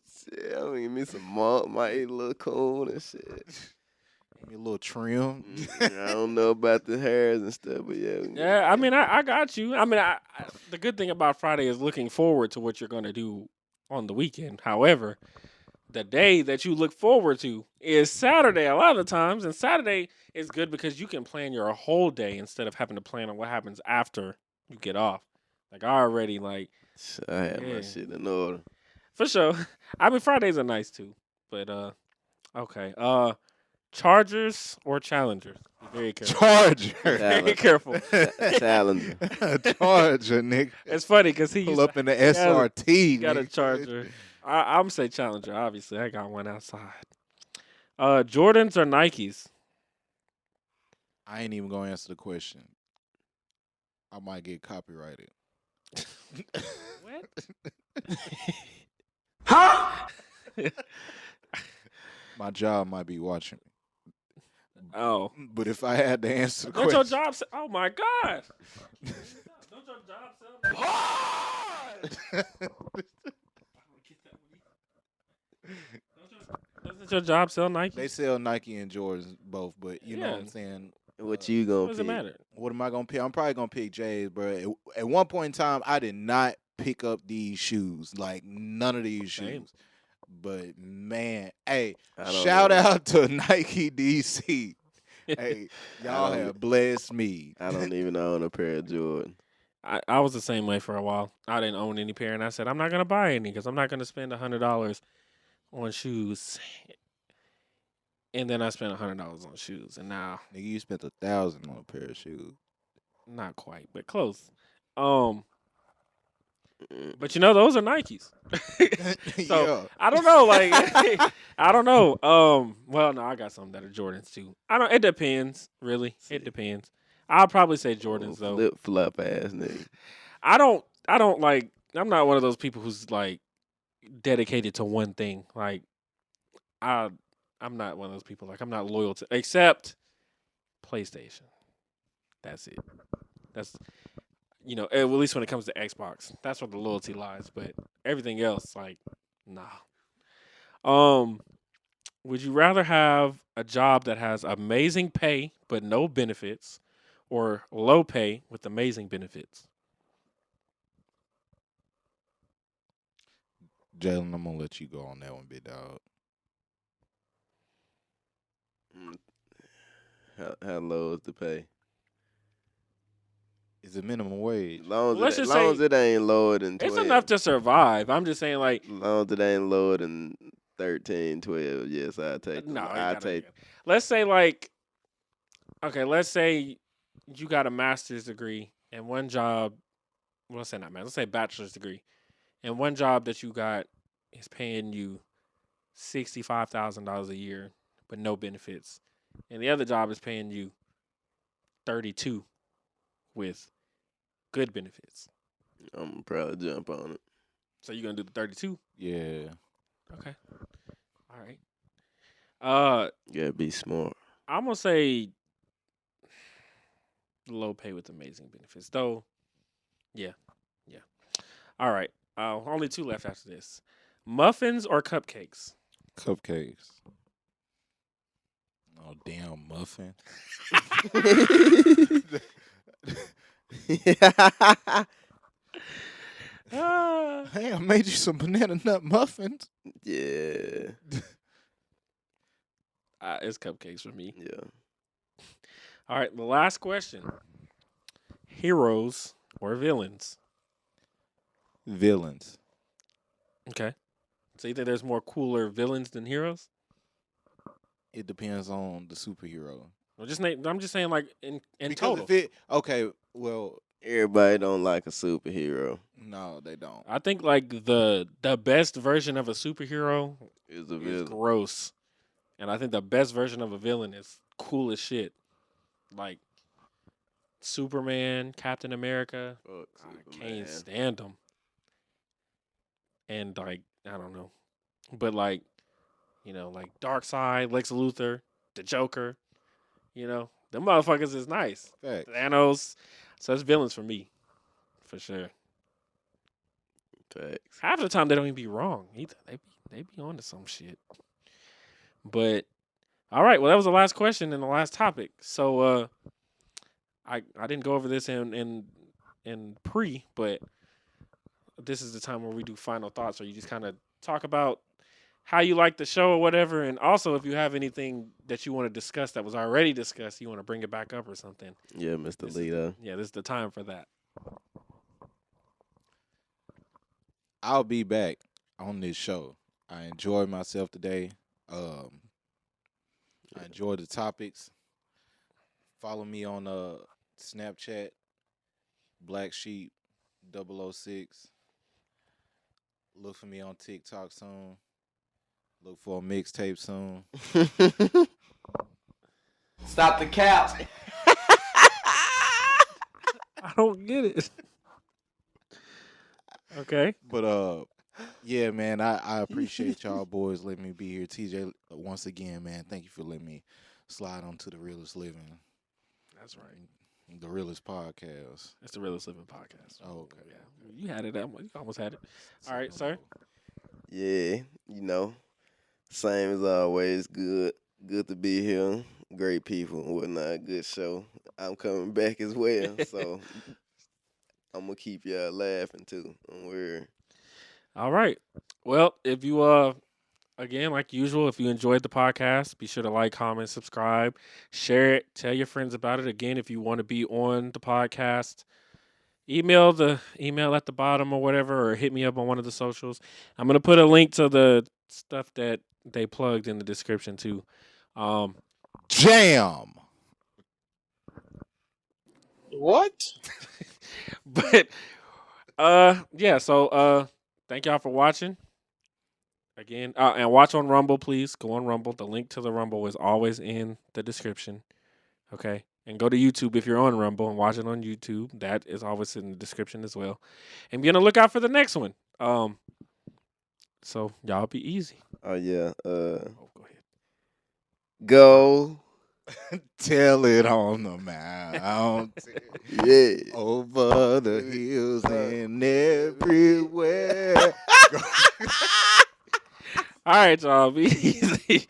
Shit, I'm gonna give me some monk, might eat a little coon and shit. Give me a little trim. I don't know about the hairs and stuff, but yeah. Yeah, I mean, I got you. I mean, the good thing about Friday is looking forward to what you're going to do on the weekend. However, the day that you look forward to is Saturday a lot of the times. And Saturday is good because you can plan your whole day instead of having to plan on what happens after you get off. Like I already like I had Yeah. my shit in order. for sure. I mean Fridays are nice too, but okay. Chargers or Challengers? Be very careful. Charger. Very Challenge. careful. Challenger. Charger, nigga. It's funny because he Pull used up in the has a- SRT. he got a nigga. Charger. I'm say Challenger. Obviously, I got one outside. Jordans or Nikes? I ain't even gonna answer the question. I might get copyrighted. What? Huh? My job might be watching me. Oh, But if I had to answer the don't your question, job? Oh my God! Don't your job Doesn't your job sell Nike? they sell Nike and Jordans both, but you know what I'm Yeah. saying. What you gonna What does it pick? matter? What am I gonna pick? I'm probably gonna pick J's, bro. At one point in time, I did not pick up these shoes, like none of these Same. shoes. But man, hey, I don't shout know. out to Nike DC. Hey, y'all don't- have blessed me. I don't even own a pair of Jordan. I was the same way for a while. I didn't own any pair, and I said I'm not gonna buy any because I'm not gonna spend $100 on shoes. And then I spent $100 on shoes, and now Nigga, you spent $1,000 on a pair of shoes. not quite, but close. But you know those are Nikes. So Yeah. I don't know, like I don't know. Well, no, I got some that are Jordans too. I don't. It depends, really. It depends. I'll probably say Jordans though. Flip flop ass nigga. I don't like. I'm not one of those people who's like dedicated to one thing. Like I'm not one of those people. Like I'm not loyal to except PlayStation. That's it. That's at least when it comes to Xbox, that's where the loyalty lies. But everything else, like, nah. Would you rather have a job that has amazing pay but no benefits, or low pay with amazing benefits? Jaylon, I'm gonna let you go on that one, big dog. How low is the pay? Is it minimum wage? Long Let's as just long say as it ain't lower than 12. It's enough to survive. I'm just saying, like, Long as it ain't lower than 13, 12. Yes, I take. no. I take. Let's say, like, okay, let's say you got a master's degree and one job. Well, let's say not master's. Let's say bachelor's degree, and one job that you got is paying you $65,000 a year, but no benefits, and the other job is paying you 32 with good benefits. I'm gonna probably jump on it. So you're gonna do the 32? Yeah. Okay. All right. You gotta be smart. I'm gonna say low pay with amazing benefits, though. Yeah. All right. Only two left after this. Muffins or cupcakes? Cupcakes. Oh, damn muffin. Ah. Hey, I made you some banana nut muffins. Yeah. It's cupcakes for me. Yeah. All right. The last question: heroes or villains? Villains. Okay. So you think there's more cooler villains than heroes? It depends on the superhero. Well, I'm just saying, like in Because total. if it okay, well, Everybody don't like a superhero. no, they don't. I think like the best version of a superhero Is a is villain. gross, and I think the best version of a villain is cool as shit, like Superman, Captain America. Fuck I Superman. can't stand them, and like I don't know, but like like Darkseid, Lex Luthor, the Joker, them motherfuckers is nice. Facts. Thanos, so that's villains for me, for sure. Facts. Half the time they don't even be wrong either. They be onto some shit. But all right, well that was the last question and the last topic. So I didn't go over this in pre, but this is the time where we do final thoughts, or you just kind of talk about how you like the show or whatever, and also if you have anything that you want to discuss that was already discussed, you want to bring it back up or something. Yeah, Mr. This is Lito. Yeah, this is the time for that. I'll be back on this show. I enjoyed myself today. I enjoyed the topics. Follow me on Snapchat, Black Sheep 006. Look for me on TikTok soon. Look for a mixtape soon. Stop the cap. I don't get it. Okay. But yeah, man, I appreciate y'all boys letting me be here. TJ, once again, man, thank you for letting me slide onto the Realest Living. That's right. The Realest Podcast. It's the Realest Living Podcast. Oh, okay. Yeah. You had it. You almost had it. All right, sir. Yeah, same as always. Good to be here. Great people and whatnot. Good show. I'm coming back as well, so I'm gonna keep y'all laughing too. Don't worry. All right. Well, if you again, like usual, if you enjoyed the podcast, be sure to like, comment, subscribe, share it, tell your friends about it. Again, if you want to be on the podcast, email the email at the bottom or whatever, or hit me up on one of the socials. I'm gonna put a link to the stuff that they plugged in the description too. Jam. What? But yeah, so thank y'all for watching. Again, and watch on Rumble, please. Go on Rumble. The link to the Rumble is always in the description. Okay? And go to YouTube if you're on Rumble and watch it on YouTube. That is always in the description as well. And be on the lookout for the next one. So y'all be easy. Oh yeah. Go ahead. Go. Tell it on the mountain. Yeah. Over the hills and everywhere. All right, y'all. Be easy.